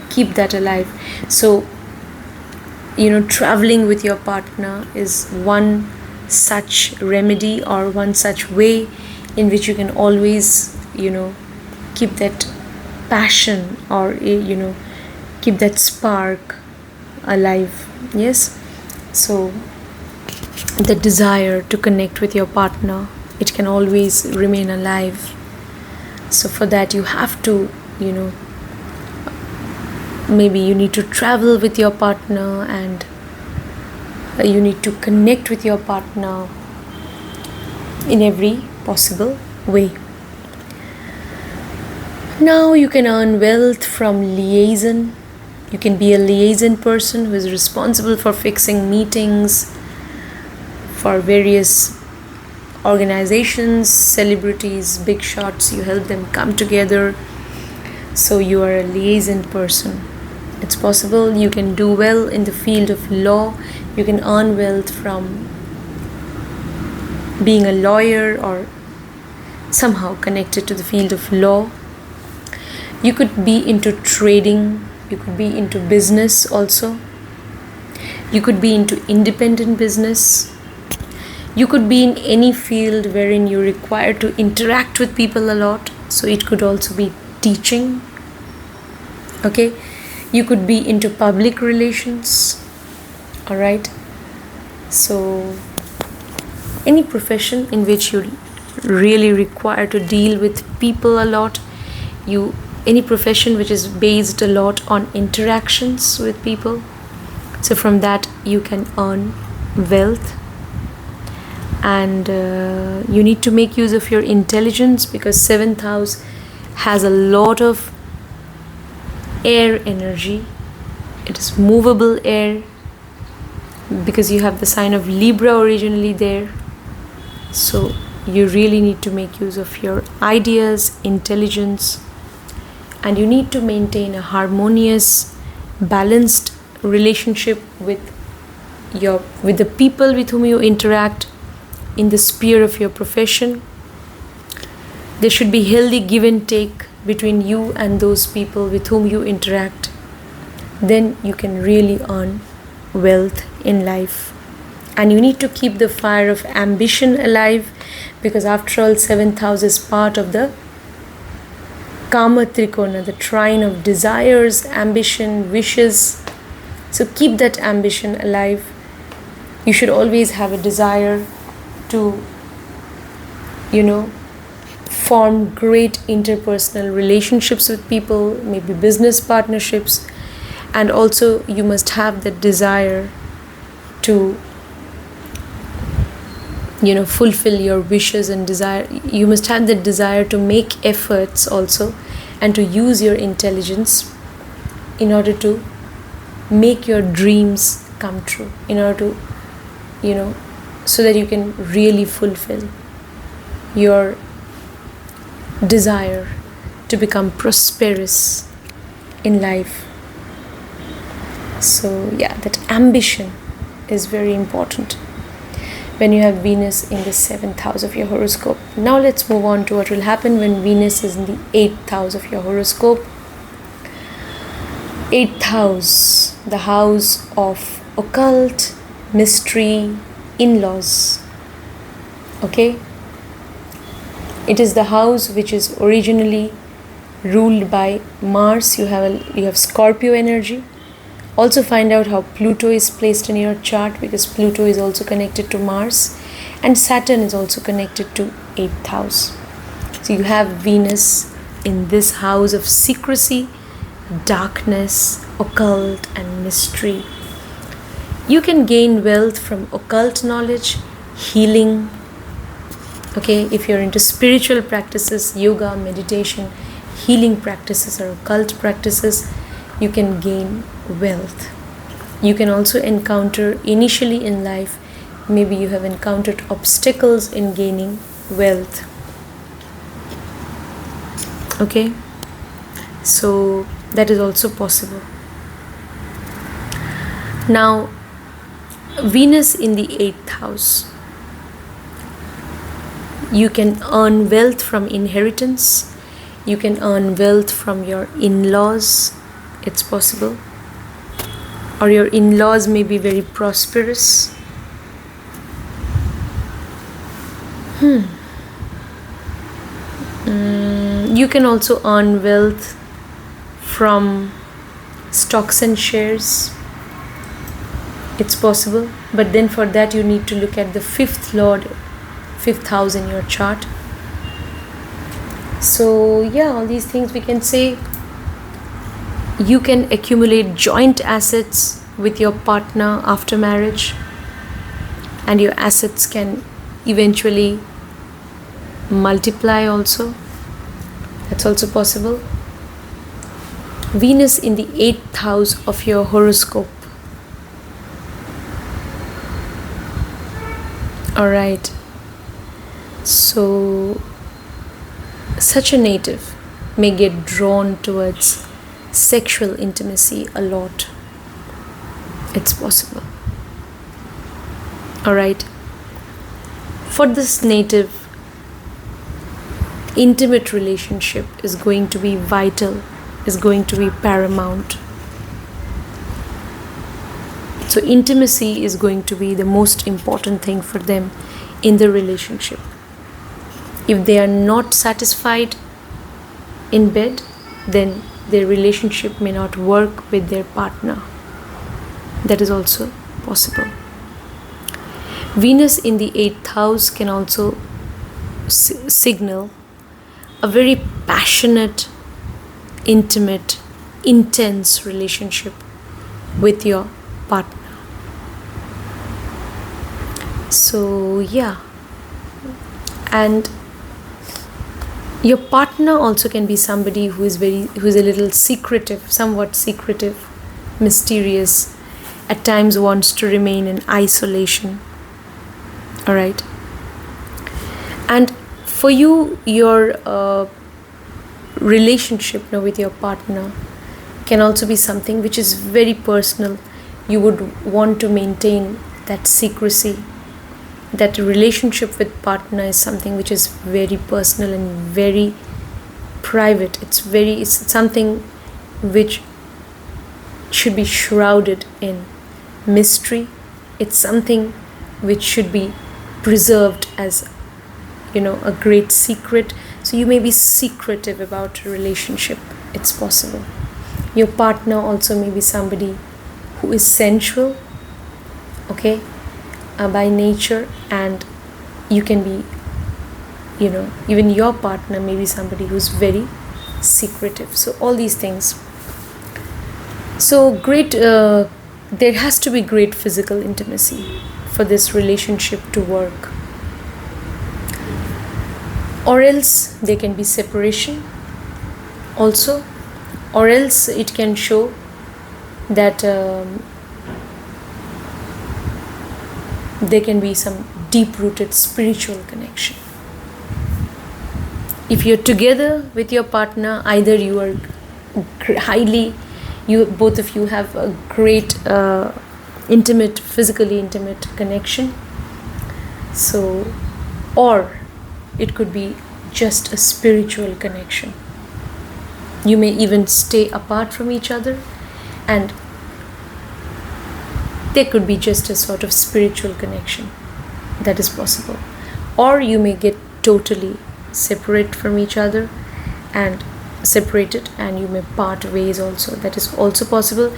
keep that alive. So, traveling with your partner is one such remedy or one such way in which you can always, keep that passion or, keep that spark alive. Yes. So the desire to connect with your partner, it can always remain alive. So for that you have to, maybe you need to travel with your partner, and you need to connect with your partner in every possible way. Now you can earn wealth from liaison. You can be a liaison person who is responsible for fixing meetings for various organizations, celebrities, big shots. You help them come together. So you are a liaison person. It's possible you can do well in the field of law. You can earn wealth from being a lawyer or somehow connected to the field of law. You could be into trading. You could be into business also. You could be into independent business. You could be in any field wherein you're required to interact with people a lot. So it could also be teaching. Okay. You could be into public relations. All right. So any profession in which you really require to deal with people a lot, any profession which is based a lot on interactions with people, so from that you can earn wealth. And you need to make use of your intelligence, because 7th house has a lot of air energy. It is movable air, because you have the sign of Libra originally there. So you really need to make use of your ideas, intelligence, and you need to maintain a harmonious, balanced relationship with the people with whom you interact in the sphere of your profession. There should be healthy give and take between you and those people with whom you interact. Then you can really earn wealth in life. And you need to keep the fire of ambition alive, because after all, 7th house is part of the Kama Trikona, the trine of desires, ambition, wishes. So keep that ambition alive. You should always have a desire to, form great interpersonal relationships with people, maybe business partnerships. And also you must have that desire to, fulfill your wishes and desire. You must have the desire to make efforts also, and to use your intelligence in order to make your dreams come true, in order to, so that you can really fulfill your desire to become prosperous in life. So that ambition is very important when you have Venus in the 7th house of your horoscope. Now let's move on to what will happen when Venus is in the 8th house of your horoscope. 8th house, the house of occult, mystery, in-laws. Okay? It is the house which is originally ruled by Mars. You have Scorpio energy. Also find out how Pluto is placed in your chart, because Pluto is also connected to Mars and Saturn is also connected to 8th house. So you have Venus in this house of secrecy, darkness, occult and mystery. You can gain wealth from occult knowledge, healing. Okay, if you're into spiritual practices, yoga, meditation, healing practices or occult practices, you can gain wealth. You can also encounter initially in life, maybe you have encountered obstacles in gaining wealth. Okay, so that is also possible. Now, Venus in the 8th house. You can earn wealth from inheritance. You can earn wealth from your in-laws. It's possible. Or your in-laws may be very prosperous. You can also earn wealth from stocks and shares. It's possible. But then for that you need to look at the 5th house in your chart. So yeah, all these things we can say. You can accumulate joint assets with your partner after marriage, and your assets can eventually multiply also. That's also possible. Venus in the 8th house of your horoscope. Alright. So such a native may get drawn towards sexual intimacy a lot. It's possible. Alright. For this native, intimate relationship is going to be vital, is going to be paramount. So intimacy is going to be the most important thing for them in the relationship. If they are not satisfied in bed, then their relationship may not work with their partner. That is also possible. Venus in the 8th house can also signal a very passionate, intimate, intense relationship with your partner. So yeah, and your partner also can be somebody who is a little secretive, somewhat secretive, mysterious, at times wants to remain in isolation. All right. And for you, your relationship now with your partner can also be something which is very personal. You would want to maintain that secrecy. That relationship with partner is something which is very personal and very private. It's something which should be shrouded in mystery. It's something which should be preserved as, a great secret. So you may be secretive about a relationship. It's possible. Your partner also may be somebody who is sensual, okay, by nature, and you can be, even your partner may be somebody who's very secretive. So all these things. So great, there has to be great physical intimacy for this relationship to work. Or else there can be separation also, or else it can show that there can be some deep-rooted spiritual connection. If you're together with your partner, either you are both of you have a great intimate, physically intimate connection. So, or it could be just a spiritual connection. You may even stay apart from each other, and there could be just a sort of spiritual connection. That is possible. Or you may get totally separate from each other and separated, and you may part ways also. That is also possible.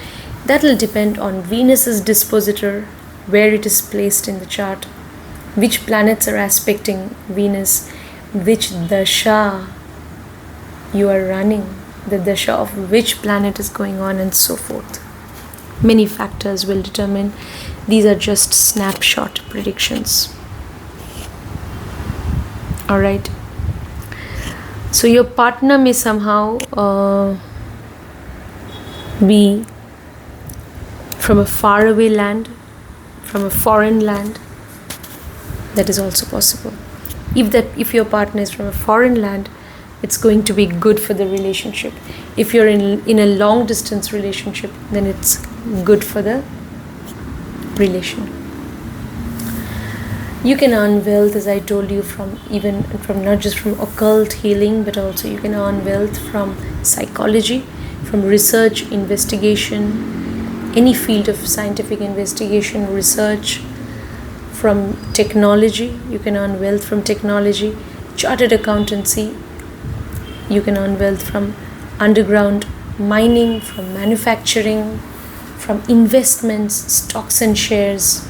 That will depend on Venus's dispositor, where it is placed in the chart, which planets are aspecting Venus, which dasha you are running, the dasha of which planet is going on, and so forth. Many factors will determine. These are just snapshot predictions. Alright. So your partner may somehow be from a faraway land, from a foreign land. That is also possible. If your partner is from a foreign land, it's going to be good for the relationship. If you're in a long distance relationship, then it's good for the relation. You can earn wealth, as I told you, from not just from occult healing, but also you can earn wealth from psychology, from research, investigation, any field of scientific investigation, research, from technology. You can earn wealth from technology, chartered accountancy. You can earn wealth from underground mining, from manufacturing, from investments, stocks and shares,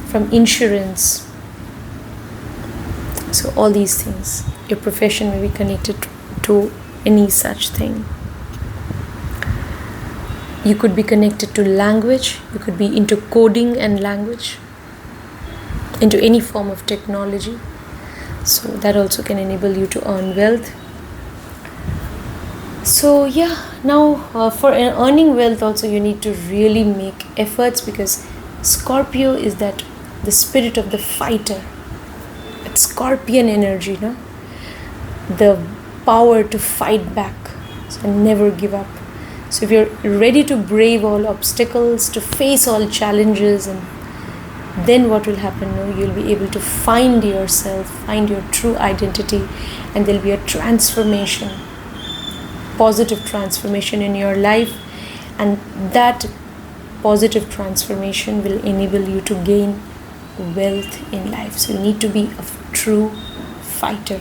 from insurance. So all these things, your profession may be connected to any such thing. You could be connected to language. You could be into coding and language, into any form of technology. So that also can enable you to earn wealth. So yeah, now for earning wealth also you need to really make efforts, because Scorpio is that the spirit of the fighter. It's Scorpion energy, no? The power to fight back, so never give up. So if you're ready to brave all obstacles, to face all challenges, and then what will happen? No, you'll be able to find yourself, find your true identity, and there'll be a transformation, positive transformation in your life, and that positive transformation will enable you to gain wealth in life. So you need to be a true fighter.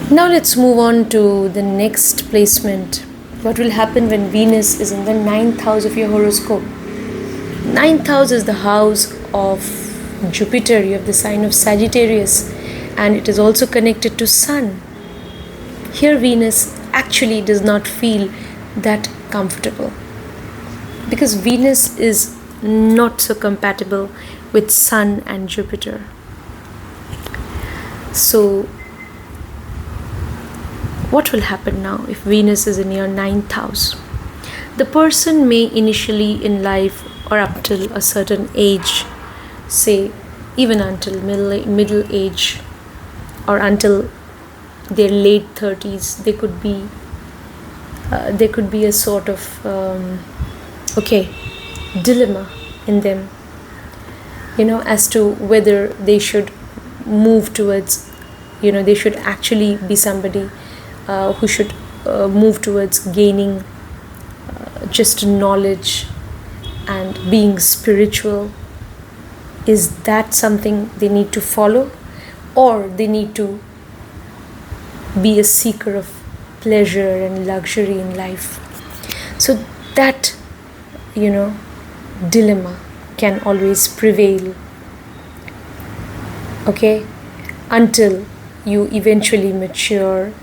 Now let's move on to the next placement. What will happen when Venus is in the 9th house of your horoscope? 9th house is the house of Jupiter. You have the sign of Sagittarius, and it is also connected to Sun. Here Venus actually does not feel that comfortable, because Venus is not so compatible with Sun and Jupiter. So what will happen now if Venus is in your 9th house? The person may initially in life, or up till a certain age, say even until middle age, or until their late 30s, there could be a sort of dilemma in them, as to whether they should move towards, they should actually be somebody who should move towards gaining just knowledge and being spiritual. Is that something they need to follow, or they need to be a seeker of pleasure and luxury in life? So that dilemma can always prevail, until you eventually mature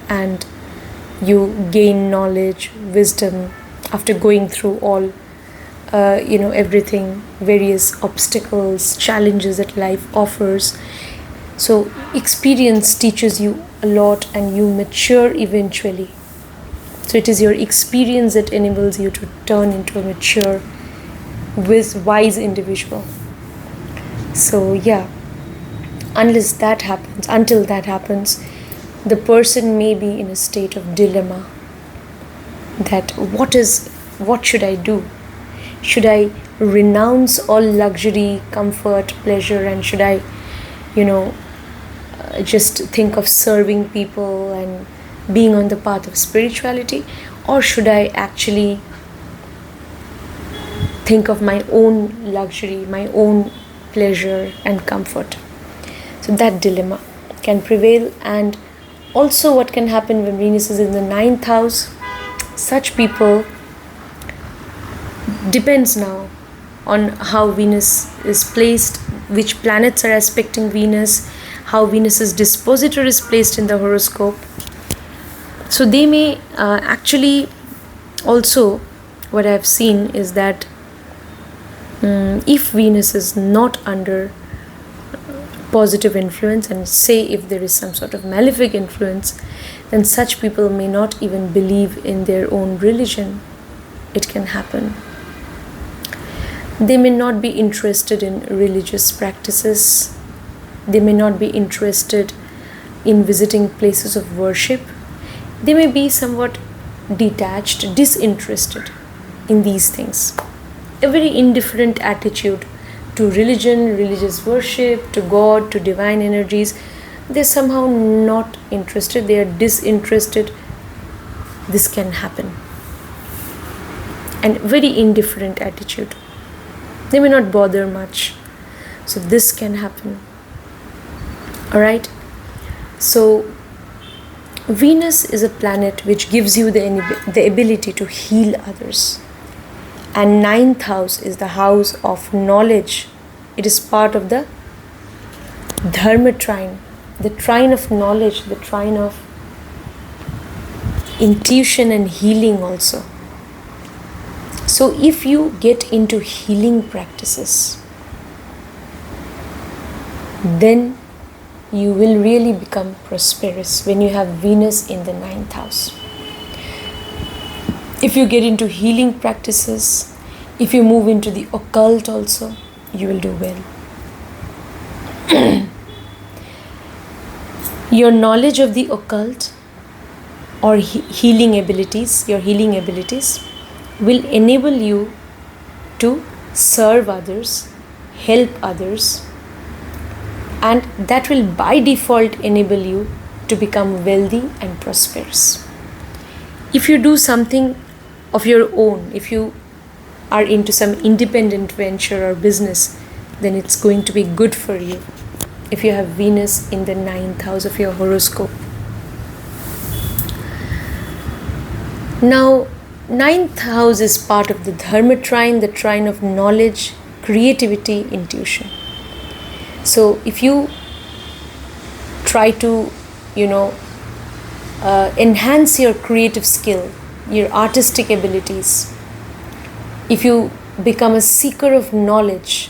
and you gain knowledge, wisdom, after going through all everything, various obstacles, challenges that life offers. So experience teaches you a lot, and you mature eventually. So it is your experience that enables you to turn into a mature, wise individual. So until that happens, the person may be in a state of dilemma, that what should I do? Should I renounce all luxury, comfort, pleasure, and should I, just think of serving people and being on the path of spirituality? Or should I actually think of my own luxury, my own pleasure and comfort? So that dilemma can prevail. And also what can happen when Venus is in the 9th house, such people, depends now on how Venus is placed, which planets are aspecting Venus, how Venus's dispositor is placed in the horoscope. So they may actually also, what I have seen is that if Venus is not under positive influence, and say if there is some sort of malefic influence, then such people may not even believe in their own religion. It can happen. They may not be interested in religious practices. They may not be interested in visiting places of worship. They may be somewhat detached, disinterested in these things. A very indifferent attitude to religion, religious worship, to God, to divine energies. They're somehow not interested. They are disinterested. This can happen. And very indifferent attitude. They may not bother much. So this can happen. Alright? So Venus is a planet which gives you the ability to heal others. And 9th house is the house of knowledge. It is part of the Dharma trine, the trine of knowledge, the trine of intuition and healing also. So if you get into healing practices, then you will really become prosperous when you have Venus in the 9th house. If you get into healing practices, if you move into the occult also, you will do well. Your knowledge of the occult or healing abilities, your healing abilities, will enable you to serve others, help others, and that will by default enable you to become wealthy and prosperous. If you do something of your own, if you are into some independent venture or business, then it's going to be good for you if you have Venus in the 9th house of your horoscope. Now, 9th house is part of the Dharma trine, the trine of knowledge, creativity, intuition. So if you try to, enhance your creative skill, your artistic abilities, if you become a seeker of knowledge,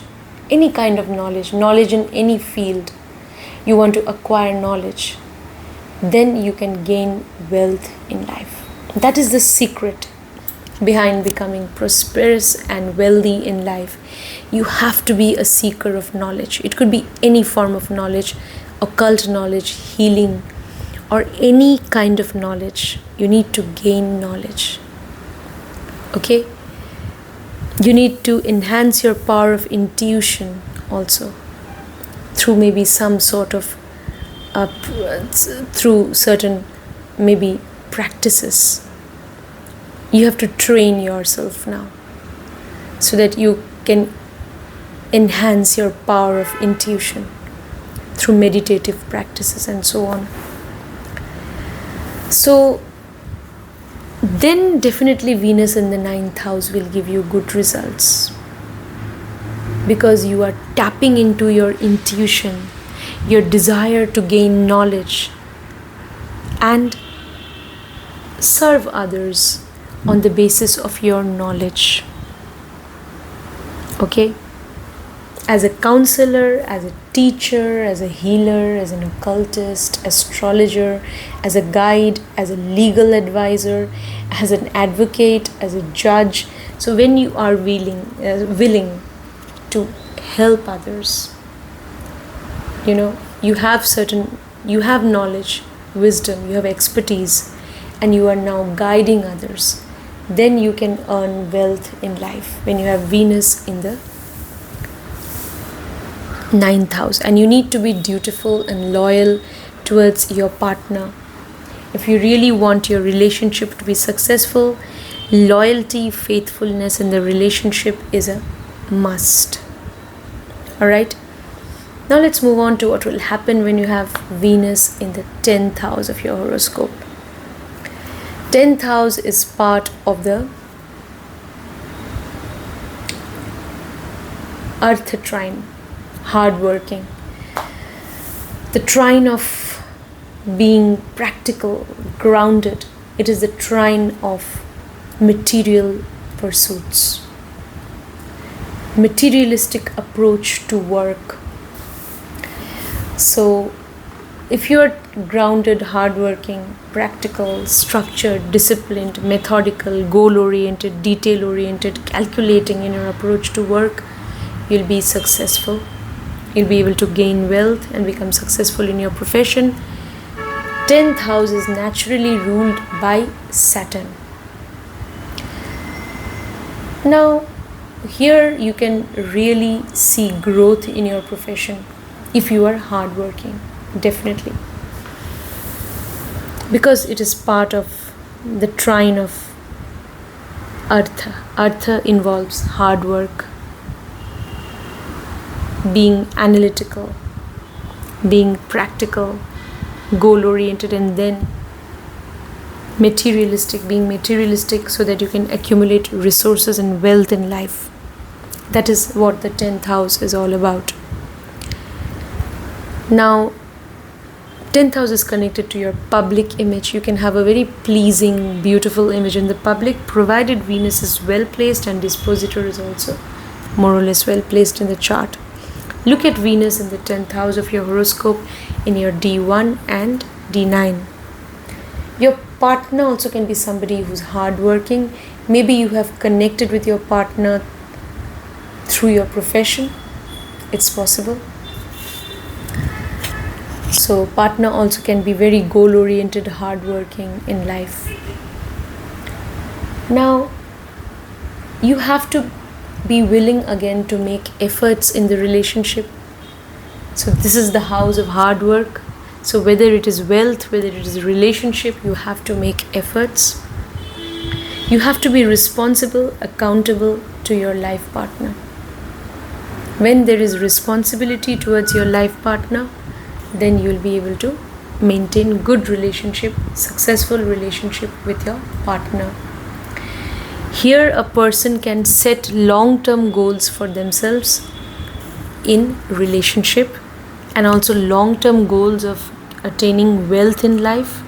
any kind of knowledge in any field, you want to acquire knowledge, then you can gain wealth in life. That is the secret behind becoming prosperous and wealthy in life. You have to be a seeker of knowledge. It could be any form of knowledge, occult knowledge, healing, or any kind of knowledge. You need to gain knowledge. Okay? You need to enhance your power of intuition also through maybe some sort of through certain maybe practices. You have to train yourself now so that you can enhance your power of intuition through meditative practices and so on. So then definitely Venus in the 9th house will give you good results, because you are tapping into your intuition, your desire to gain knowledge and serve others on the basis of your knowledge. Okay? As a counselor, as a teacher, as a healer, as an occultist, astrologer, as a guide, as a legal advisor, as an advocate, as a judge. So when you are willing to help others, you have knowledge, wisdom, you have expertise, and you are now guiding others, then you can earn wealth in life. When you have Venus in the 9th house, and you need to be dutiful and loyal towards your partner. If you really want your relationship to be successful, loyalty, faithfulness in the relationship is a must. Alright, now let's move on to what will happen when you have Venus in the 10th house of your horoscope. 10th house is part of the Earth trine, hardworking. The trine of being practical, grounded. It is the trine of material pursuits, materialistic approach to work. So if you are grounded, hardworking, practical, structured, disciplined, methodical, goal-oriented, detail-oriented, calculating in your approach to work, you'll be successful. You'll be able to gain wealth and become successful in your profession. 10th house is naturally ruled by Saturn. Now, here you can really see growth in your profession if you are hardworking, definitely. Because it is part of the trine of Artha. Artha involves hard work, being analytical, being practical, goal-oriented, and then materialistic, being materialistic so that you can accumulate resources and wealth in life. That is what the 10th house is all about. Now, 10th house is connected to your public image. You can have a very pleasing, beautiful image in the public, provided Venus is well placed and dispositor is also more or less well placed in the chart. Look at Venus in the 10th house of your horoscope in your D1 and D9. Your partner also can be somebody who's hardworking. Maybe you have connected with your partner through your profession. It's possible. So partner also can be very goal-oriented, hardworking in life. Now, you have to be willing again to make efforts in the relationship. So this is the house of hard work. So whether it is wealth, whether it is a relationship, you have to make efforts. You have to be responsible, accountable to your life partner. When there is responsibility towards your life partner, then you will be able to maintain good relationship, successful relationship with your partner. Here a person can set long-term goals for themselves in relationship, and also long-term goals of attaining wealth in life,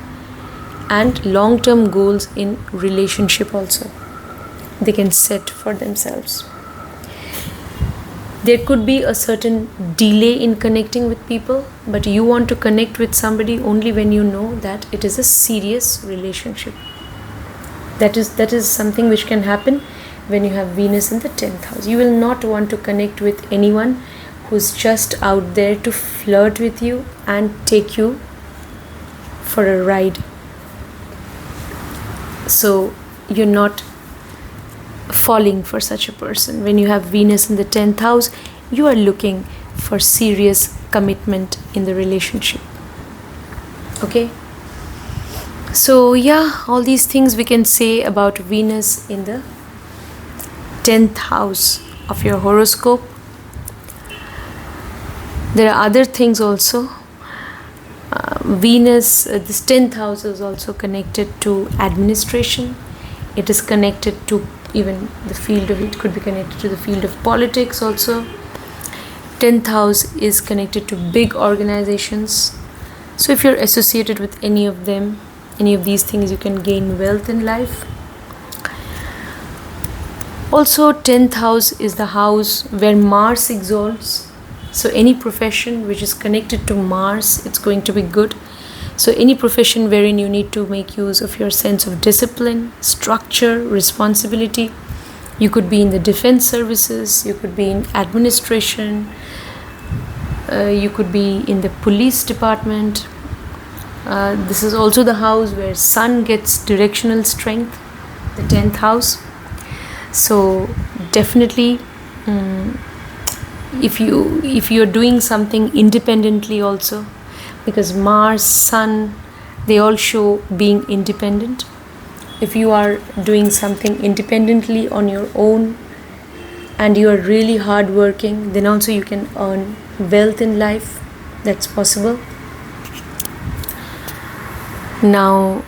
and long-term goals in relationship also they can set for themselves. There could be a certain delay in connecting with people, but you want to connect with somebody only when you know that it is a serious relationship. That is something which can happen when you have Venus in the 10th house. You will not want to connect with anyone who's just out there to flirt with you and take you for a ride. So you're not falling for such a person. When you have Venus in the 10th house, you are looking for serious commitment in the relationship. Okay? So yeah, all these things we can say about Venus in the 10th house of your horoscope. There are other things also. Venus, this 10th house is also connected to administration. It is connected to even the field of, it could be connected to the field of politics also. 10th house is connected to big organizations. So if you're associated with any of them, any of these things, you can gain wealth in life. Also, 10th house is the house where Mars exalts. So any profession which is connected to Mars, it's going to be good. So any profession wherein you need to make use of your sense of discipline, structure, responsibility. You could be in the defense services, you could be in administration, you could be in the police department. This is also the house where Sun gets directional strength. the 10th house. So definitely, if you're doing something independently also, because Mars, Sun, they all show being independent. If you are doing something independently on your own and you are really hardworking, then also you can earn wealth in life. That's possible. Now,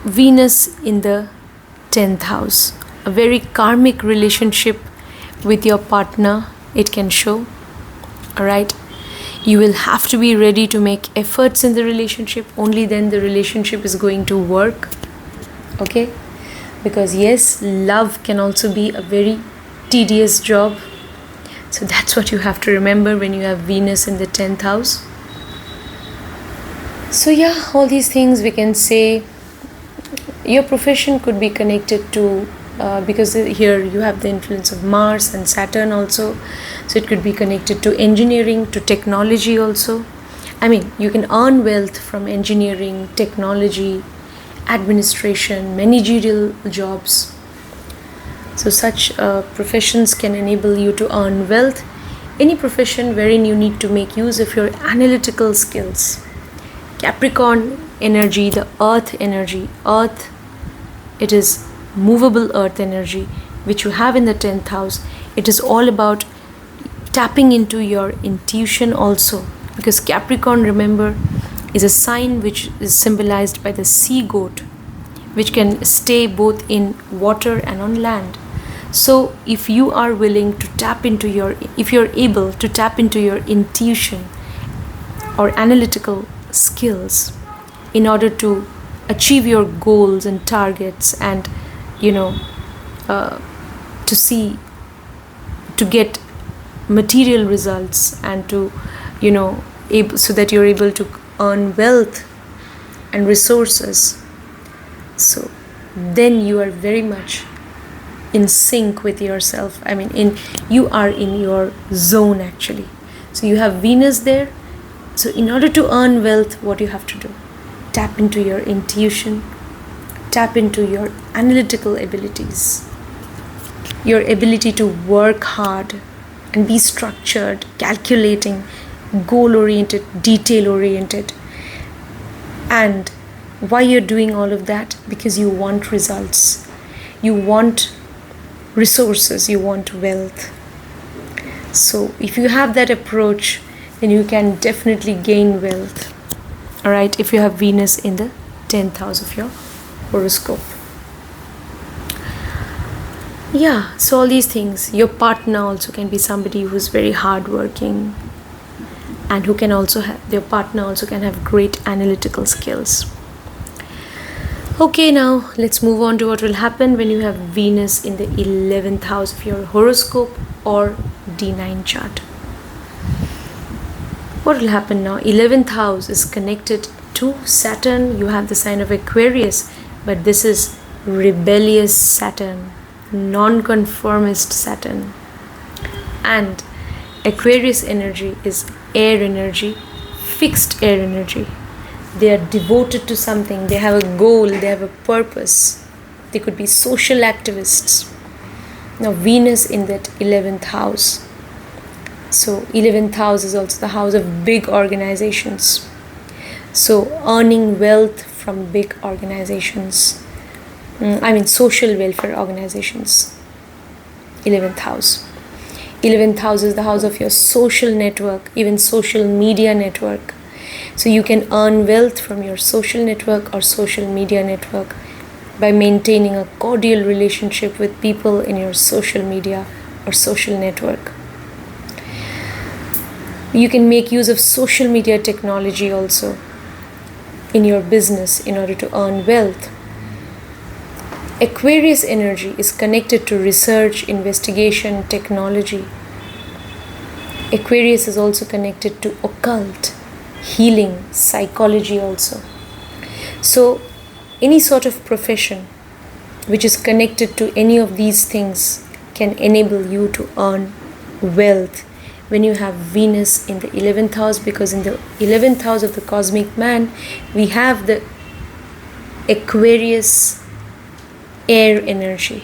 Venus in the 10th house, a very karmic relationship with your partner, it can show. Alright, you will have to be ready to make efforts in the relationship. Only then the relationship is going to work. Okay, because yes, love can also be a very tedious job. So that's what you have to remember when you have Venus in the 10th house. So yeah, all these things we can say. Your profession could be connected to, because here you have the influence of Mars and Saturn also. So it could be connected to engineering, to technology also. I mean, you can earn wealth from engineering, technology, administration, managerial jobs. So such professions can enable you to earn wealth. Any profession wherein you need to make use of your analytical skills. Capricorn energy, the earth energy. Earth, it is movable earth energy, which you have in the 10th house. It is all about tapping into your intuition also. Because Capricorn, remember, is a sign which is symbolized by the sea goat, which can stay both in water and on land. So if you are willing to tap into if you're able to tap into your intuition or analytical skills in order to achieve your goals and targets, and to get material results, and to so that you're able to earn wealth and resources, so then you are very much in sync with yourself. I mean, you are in your zone actually. So you have Venus there. So in order to earn wealth, what you have to do? Tap into your intuition, tap into your analytical abilities, your ability to work hard and be structured, calculating, goal-oriented, detail-oriented. And why you're doing all of that? Because you want results, you want resources, you want wealth. So if you have that approach, then you can definitely gain wealth. Alright, if you have Venus in the 10th house of your horoscope. Yeah, so all these things. Your partner also can be somebody who's very hardworking, and who can also have, your partner also can have great analytical skills. Okay, now let's move on to what will happen when you have Venus in the 11th house of your horoscope or D9 chart. What will happen now? 11th house is connected to Saturn. You have the sign of Aquarius, but this is rebellious Saturn, non-conformist Saturn. And Aquarius energy is air energy, fixed air energy. They are devoted to something, they have a goal, they have a purpose. They could be social activists. Now Venus in that 11th house. So 11th house is also the house of big organizations. So earning wealth from big organizations. Social welfare organizations. 11th house. 11th house is the house of your social network, even social media network. So you can earn wealth from your social network or social media network by maintaining a cordial relationship with people in your social media or social network. You can make use of social media technology also in your business in order to earn wealth. Aquarius energy is connected to research, investigation, technology. Aquarius is also connected to occult, healing, psychology also. So any sort of profession which is connected to any of these things can enable you to earn wealth when you have Venus in the 11th house, because in the 11th house of the cosmic man we have the Aquarius air energy,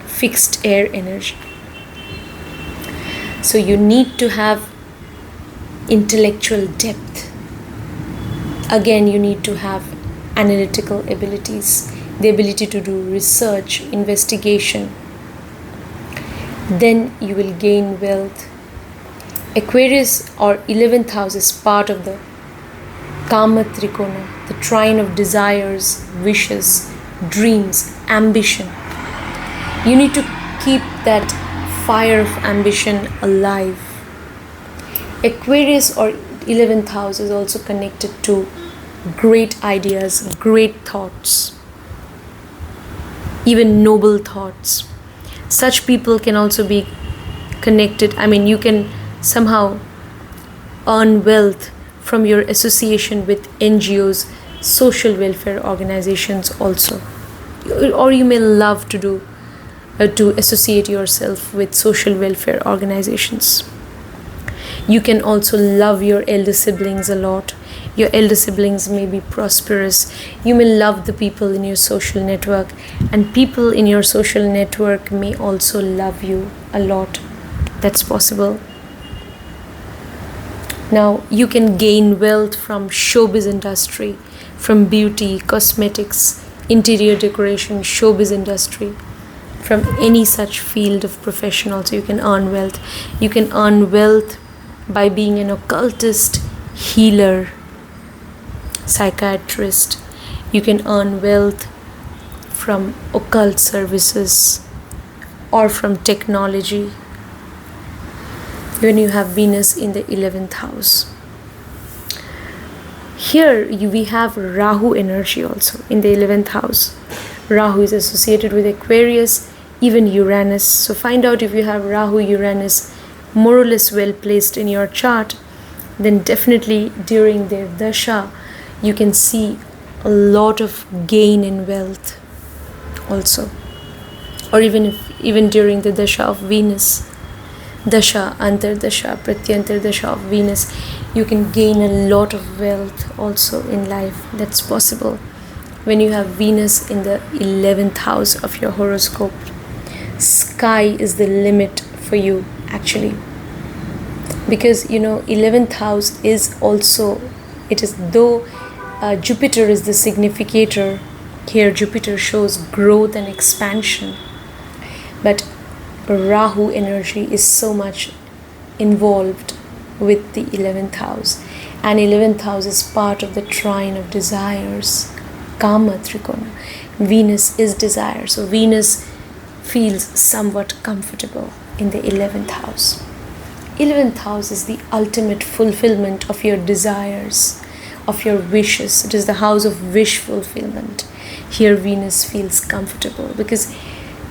fixed air energy. So you need to have intellectual depth. Again, you need to have analytical abilities, the ability to do research, investigation. Then you will gain wealth. Aquarius or 11th house is part of the Kama Trikona, the trine of desires, wishes, dreams, ambition. You need to keep that fire of ambition alive. Aquarius or 11th house is also connected to great ideas, great thoughts, even noble thoughts. Such people can also be connected. You can somehow earn wealth from your association with NGOs, social welfare organizations also. Or you may love to associate yourself with social welfare organizations. You can also love your elder siblings a lot. Your elder siblings may be prosperous. You may love the people in your social network, and people in your social network may also love you a lot. That's possible. Now, you can gain wealth from showbiz industry, from beauty, cosmetics, interior decoration, showbiz industry, from any such field of profession also you can earn wealth. You can earn wealth by being an occultist, healer, psychiatrist. You can earn wealth from occult services or from technology when you have Venus in the 11th house. Here we have Rahu energy also in the 11th house. Rahu is associated with Aquarius, even Uranus. So find out if you have Rahu, Uranus more or less well placed in your chart, then definitely during their dasha you can see a lot of gain in wealth also. Or even during the dasha of Venus, dasha, antardasha, pratyantardasha of Venus, you can gain a lot of wealth also in life. That's possible when you have Venus in the 11th house of your horoscope. Sky is the limit for you actually, because 11th house is also, it is though Jupiter is the significator here. Jupiter shows growth and expansion, but Rahu energy is so much involved with the 11th house, and 11th house is part of the trine of desires, Kama Trikona. Venus is desire, so Venus feels somewhat comfortable in the 11th house. 11th house is the ultimate fulfillment of your desires, of your wishes. It is the house of wish fulfillment. Here Venus feels comfortable because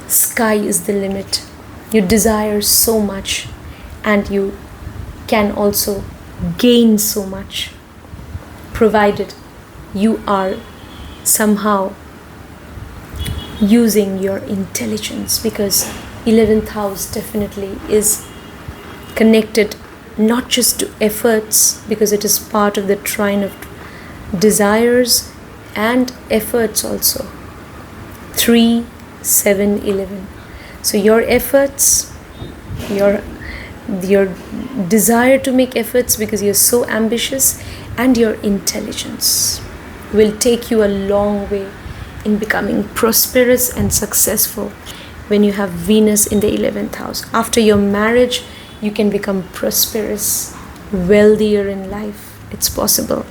sky is the limit. You desire so much and you can also gain so much, provided you are somehow using your intelligence, because 11th house definitely is connected not just to efforts, because it is part of the trine of desires and efforts also. 3, 7, 11. So your efforts, your desire to make efforts because you're so ambitious, and your intelligence will take you a long way in becoming prosperous and successful when you have Venus in the 11th house. After your marriage, you can become prosperous, wealthier in life. It's possible.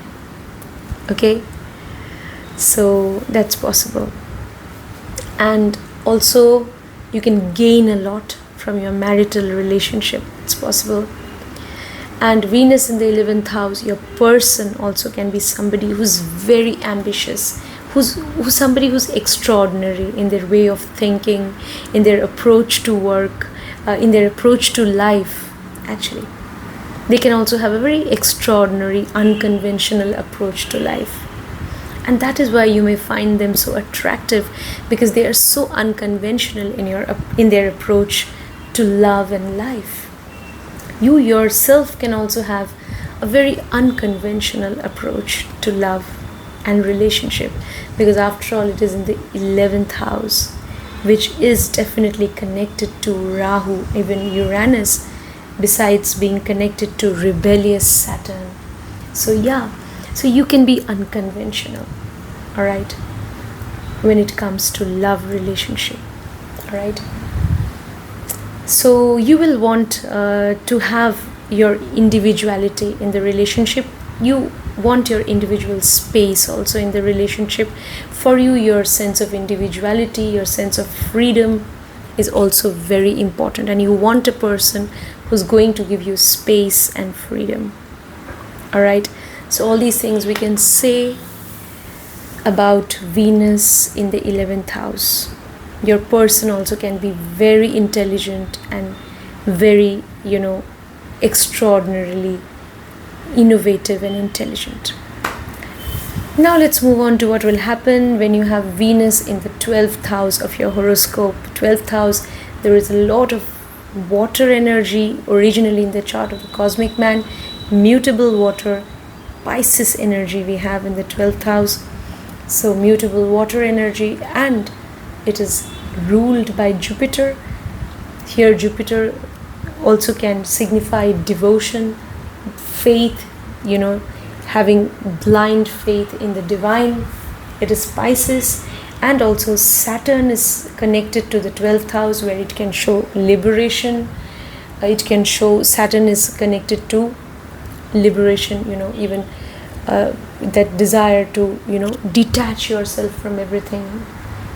Okay? So that's possible. And also, you can gain a lot from your marital relationship. It's possible. And Venus in the 11th house, your person also can be somebody who's very ambitious, who's somebody who's extraordinary in their way of thinking, in their approach to work, in their approach to life, actually. They can also have a very extraordinary, unconventional approach to life. And that is why you may find them so attractive, because they are so unconventional in their approach to love and life. You yourself can also have a very unconventional approach to love and relationship, because after all it is in the 11th house, which is definitely connected to Rahu, even Uranus, besides being connected to rebellious Saturn. So you can be unconventional, all right, when it comes to love relationship, all right. So you will want to have your individuality in the relationship. You want your individual space also in the relationship. For you, your sense of individuality, your sense of freedom is also very important, and you want a person who's going to give you space and freedom, all right. So all these things we can say about Venus in the 11th house. Your person also can be very intelligent and very, extraordinarily innovative and intelligent. Now let's move on to what will happen when you have Venus in the 12th house of your horoscope. 12th house, there is a lot of water energy originally in the chart of the cosmic man, mutable water, Pisces energy we have in the 12th house. So mutable water energy, and it is ruled by Jupiter. Here Jupiter also can signify devotion, faith, having blind faith in the divine. It is Pisces. And also Saturn is connected to the 12th house, where it can show liberation. It can show Saturn is connected to liberation, even that desire to, detach yourself from everything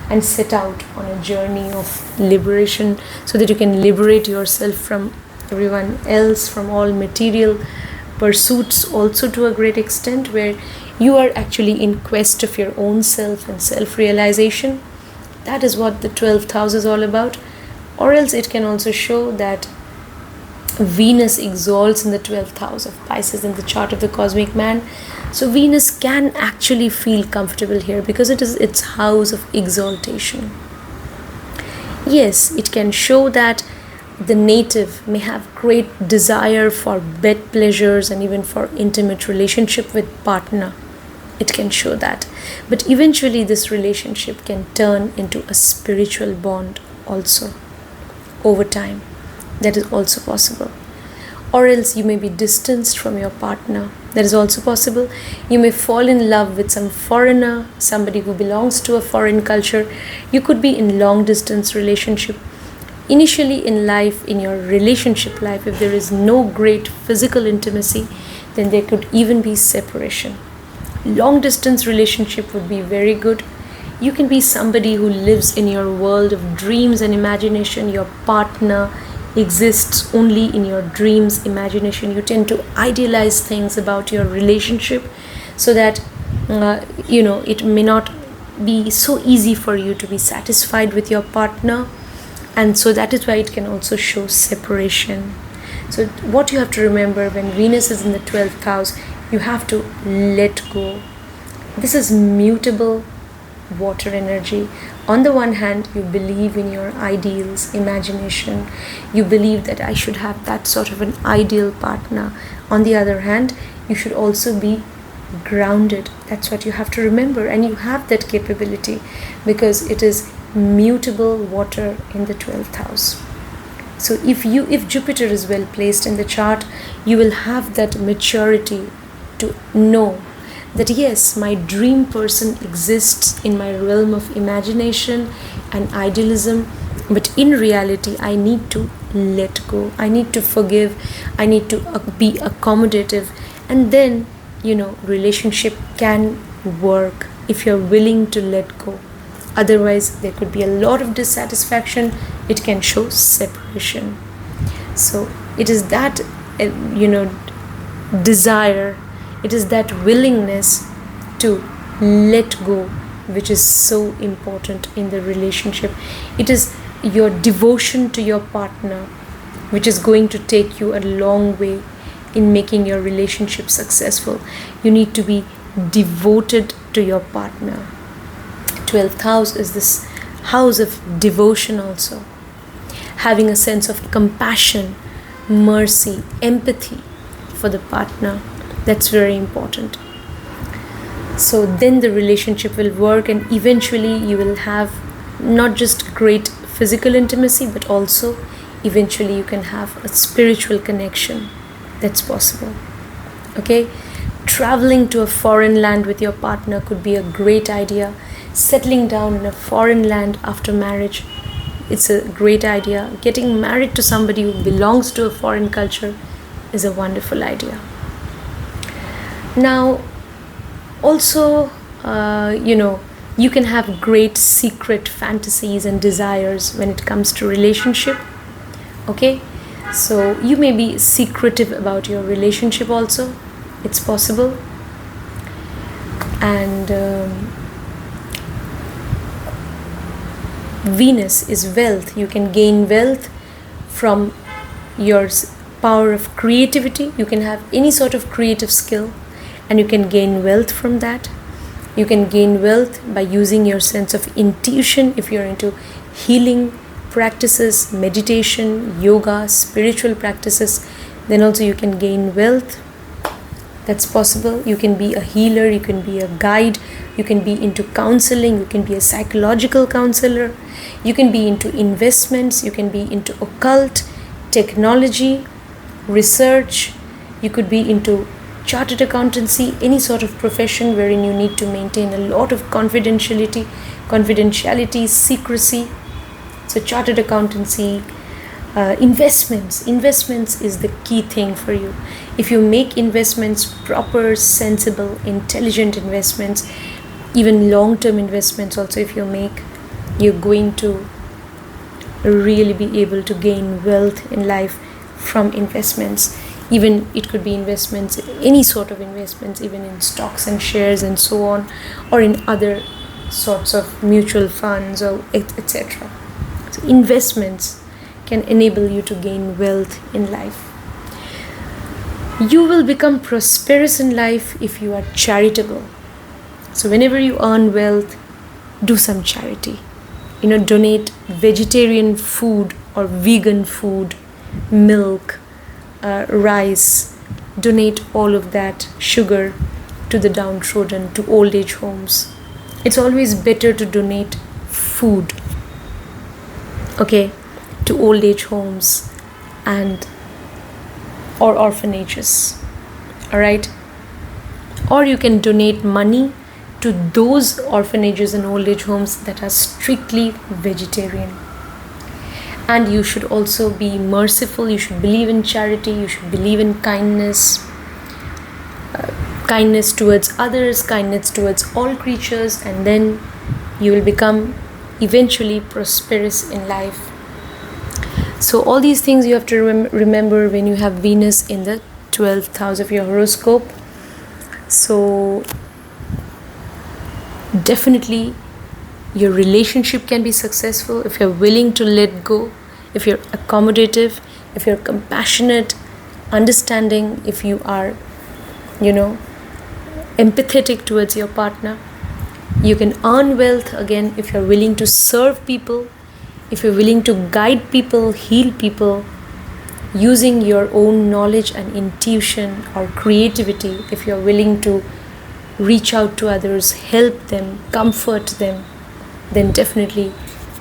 and set out on a journey of liberation, so that you can liberate yourself from everyone else, from all material pursuits also to a great extent, where you are actually in quest of your own self and self-realization. That is what the 12th house is all about. Or else it can also show that Venus exalts in the 12th house of Pisces in the chart of the cosmic man. So Venus can actually feel comfortable here because it is its house of exaltation. Yes, it can show that the native may have great desire for bed pleasures and even for intimate relationship with partner. It can show that. But eventually this relationship can turn into a spiritual bond also over time. That is also possible. Or else you may be distanced from your partner. That is also possible. You may fall in love with some foreigner, somebody who belongs to a foreign culture. You could be in long distance relationship. Initially in life, in your relationship life, if there is no great physical intimacy, then there could even be separation. Long distance relationship would be very good. You can be somebody who lives in your world of dreams and imagination. Your partner exists only in your dreams, imagination. You tend to idealize things about your relationship so that it may not be so easy for you to be satisfied with your partner, and so that is why it can also show separation. So what you have to remember, when Venus is in the 12th house, you have to let go. This is mutable water energy. On the one hand, you believe in your ideals, imagination. You believe that I should have that sort of an ideal partner. On the other hand, you should also be grounded. That's what you have to remember, and you have that capability because it is mutable water in the 12th house. So if Jupiter is well placed in the chart, you will have that maturity to know that yes, my dream person exists in my realm of imagination and idealism, but in reality I need to let go, I need to forgive, I need to be accommodative, and then relationship can work if you're willing to let go. Otherwise there could be a lot of dissatisfaction. It can show separation. So it is that desire, it is that willingness to let go which is so important in the relationship. It is your devotion to your partner which is going to take you a long way in making your relationship successful. You need to be devoted to your partner. 12th house is this house of devotion also. Having a sense of compassion, mercy, empathy for the partner. That's very important. So then the relationship will work, and eventually you will have not just great physical intimacy, but also eventually you can have a spiritual connection. That's possible. Okay, traveling to a foreign land with your partner could be a great idea. Settling down in a foreign land after marriage, it's a great idea. Getting married to somebody who belongs to a foreign culture is a wonderful idea. Now also, you can have great secret fantasies and desires when it comes to relationship. Okay, so you may be secretive about your relationship also. It's possible. And Venus is wealth. You can gain wealth from your power of creativity. You can have any sort of creative skill, and you can gain wealth from that. You can gain wealth by using your sense of intuition. If you're into healing practices, meditation, yoga, spiritual practices, then also you can gain wealth. That's possible. You can be a healer, you can be a guide, you can be into counseling, you can be a psychological counselor, you can be into investments, you can be into occult, technology, research, you could be into chartered accountancy, any sort of profession wherein you need to maintain a lot of confidentiality, secrecy. So chartered accountancy, investments is the key thing for you. If you make investments, proper, sensible, intelligent investments, even long-term investments also, if you make, you're going to really be able to gain wealth in life from investments. Even it could be investments, any sort of investments, even in stocks and shares and so on, or in other sorts of mutual funds or etc. So investments can enable you to gain wealth in life. You will become prosperous in life if you are charitable. So whenever you earn wealth, do some charity. Donate vegetarian food or vegan food, milk, rice, donate all of that, sugar, to the downtrodden, to old age homes. It's always better to donate food, okay, to old age homes and or orphanages, all right? Or you can donate money to those orphanages and old age homes that are strictly vegetarian. And you should also be merciful. You should believe in charity. You should believe in kindness. Kindness towards others, kindness towards all creatures, and then you will become eventually prosperous in life. So all these things you have to remember when you have Venus in the 12th house of your horoscope. So definitely your relationship can be successful if you're willing to let go, if you're accommodative, if you're compassionate, understanding, if you are, empathetic towards your partner. You can earn wealth again if you're willing to serve people, if you're willing to guide people, heal people, using your own knowledge and intuition or creativity. If you're willing to reach out to others, help them, comfort them, then definitely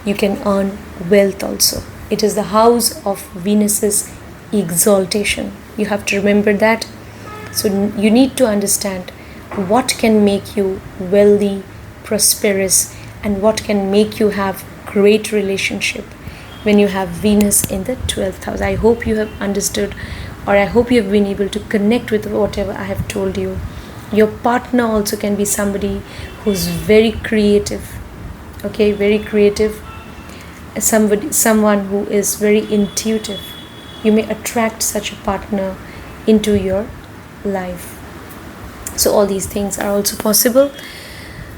you can earn wealth also. It is the house of Venus's exaltation. You have to remember that. So you need to understand what can make you wealthy, prosperous, and what can make you have great relationship when you have Venus in the 12th house. I hope you have understood, or I hope you have been able to connect with whatever I have told you. Your partner also can be somebody who's very creative, okay, very creative, someone who is very intuitive. You may attract such a partner into your life. So all these things are also possible.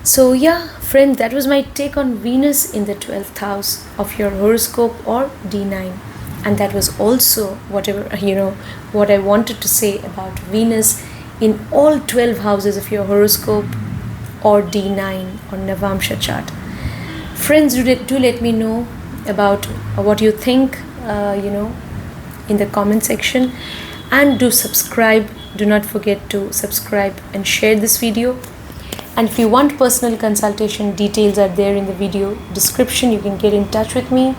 So yeah, friends, that was my take on Venus in the 12th house of your horoscope or D9. And that was also what I wanted to say about Venus in all 12 houses of your horoscope or D9 or Navamsha chart. Friends, do let me know about what you think, in the comment section, and do subscribe. Do not forget to subscribe and share this video. And if you want personal consultation, details are there in the video description. You can get in touch with me.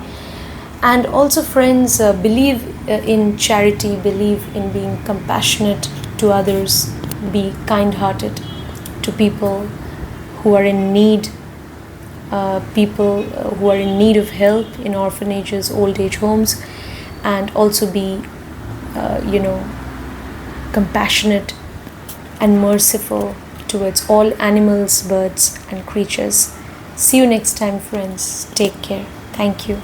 And also, friends, believe in charity, believe in being compassionate to others, be kind-hearted to people who are in need, people who are in need of help in orphanages, old age homes, and also be, compassionate and merciful towards all animals, birds, and creatures. See you next time, friends. Take care. Thank you.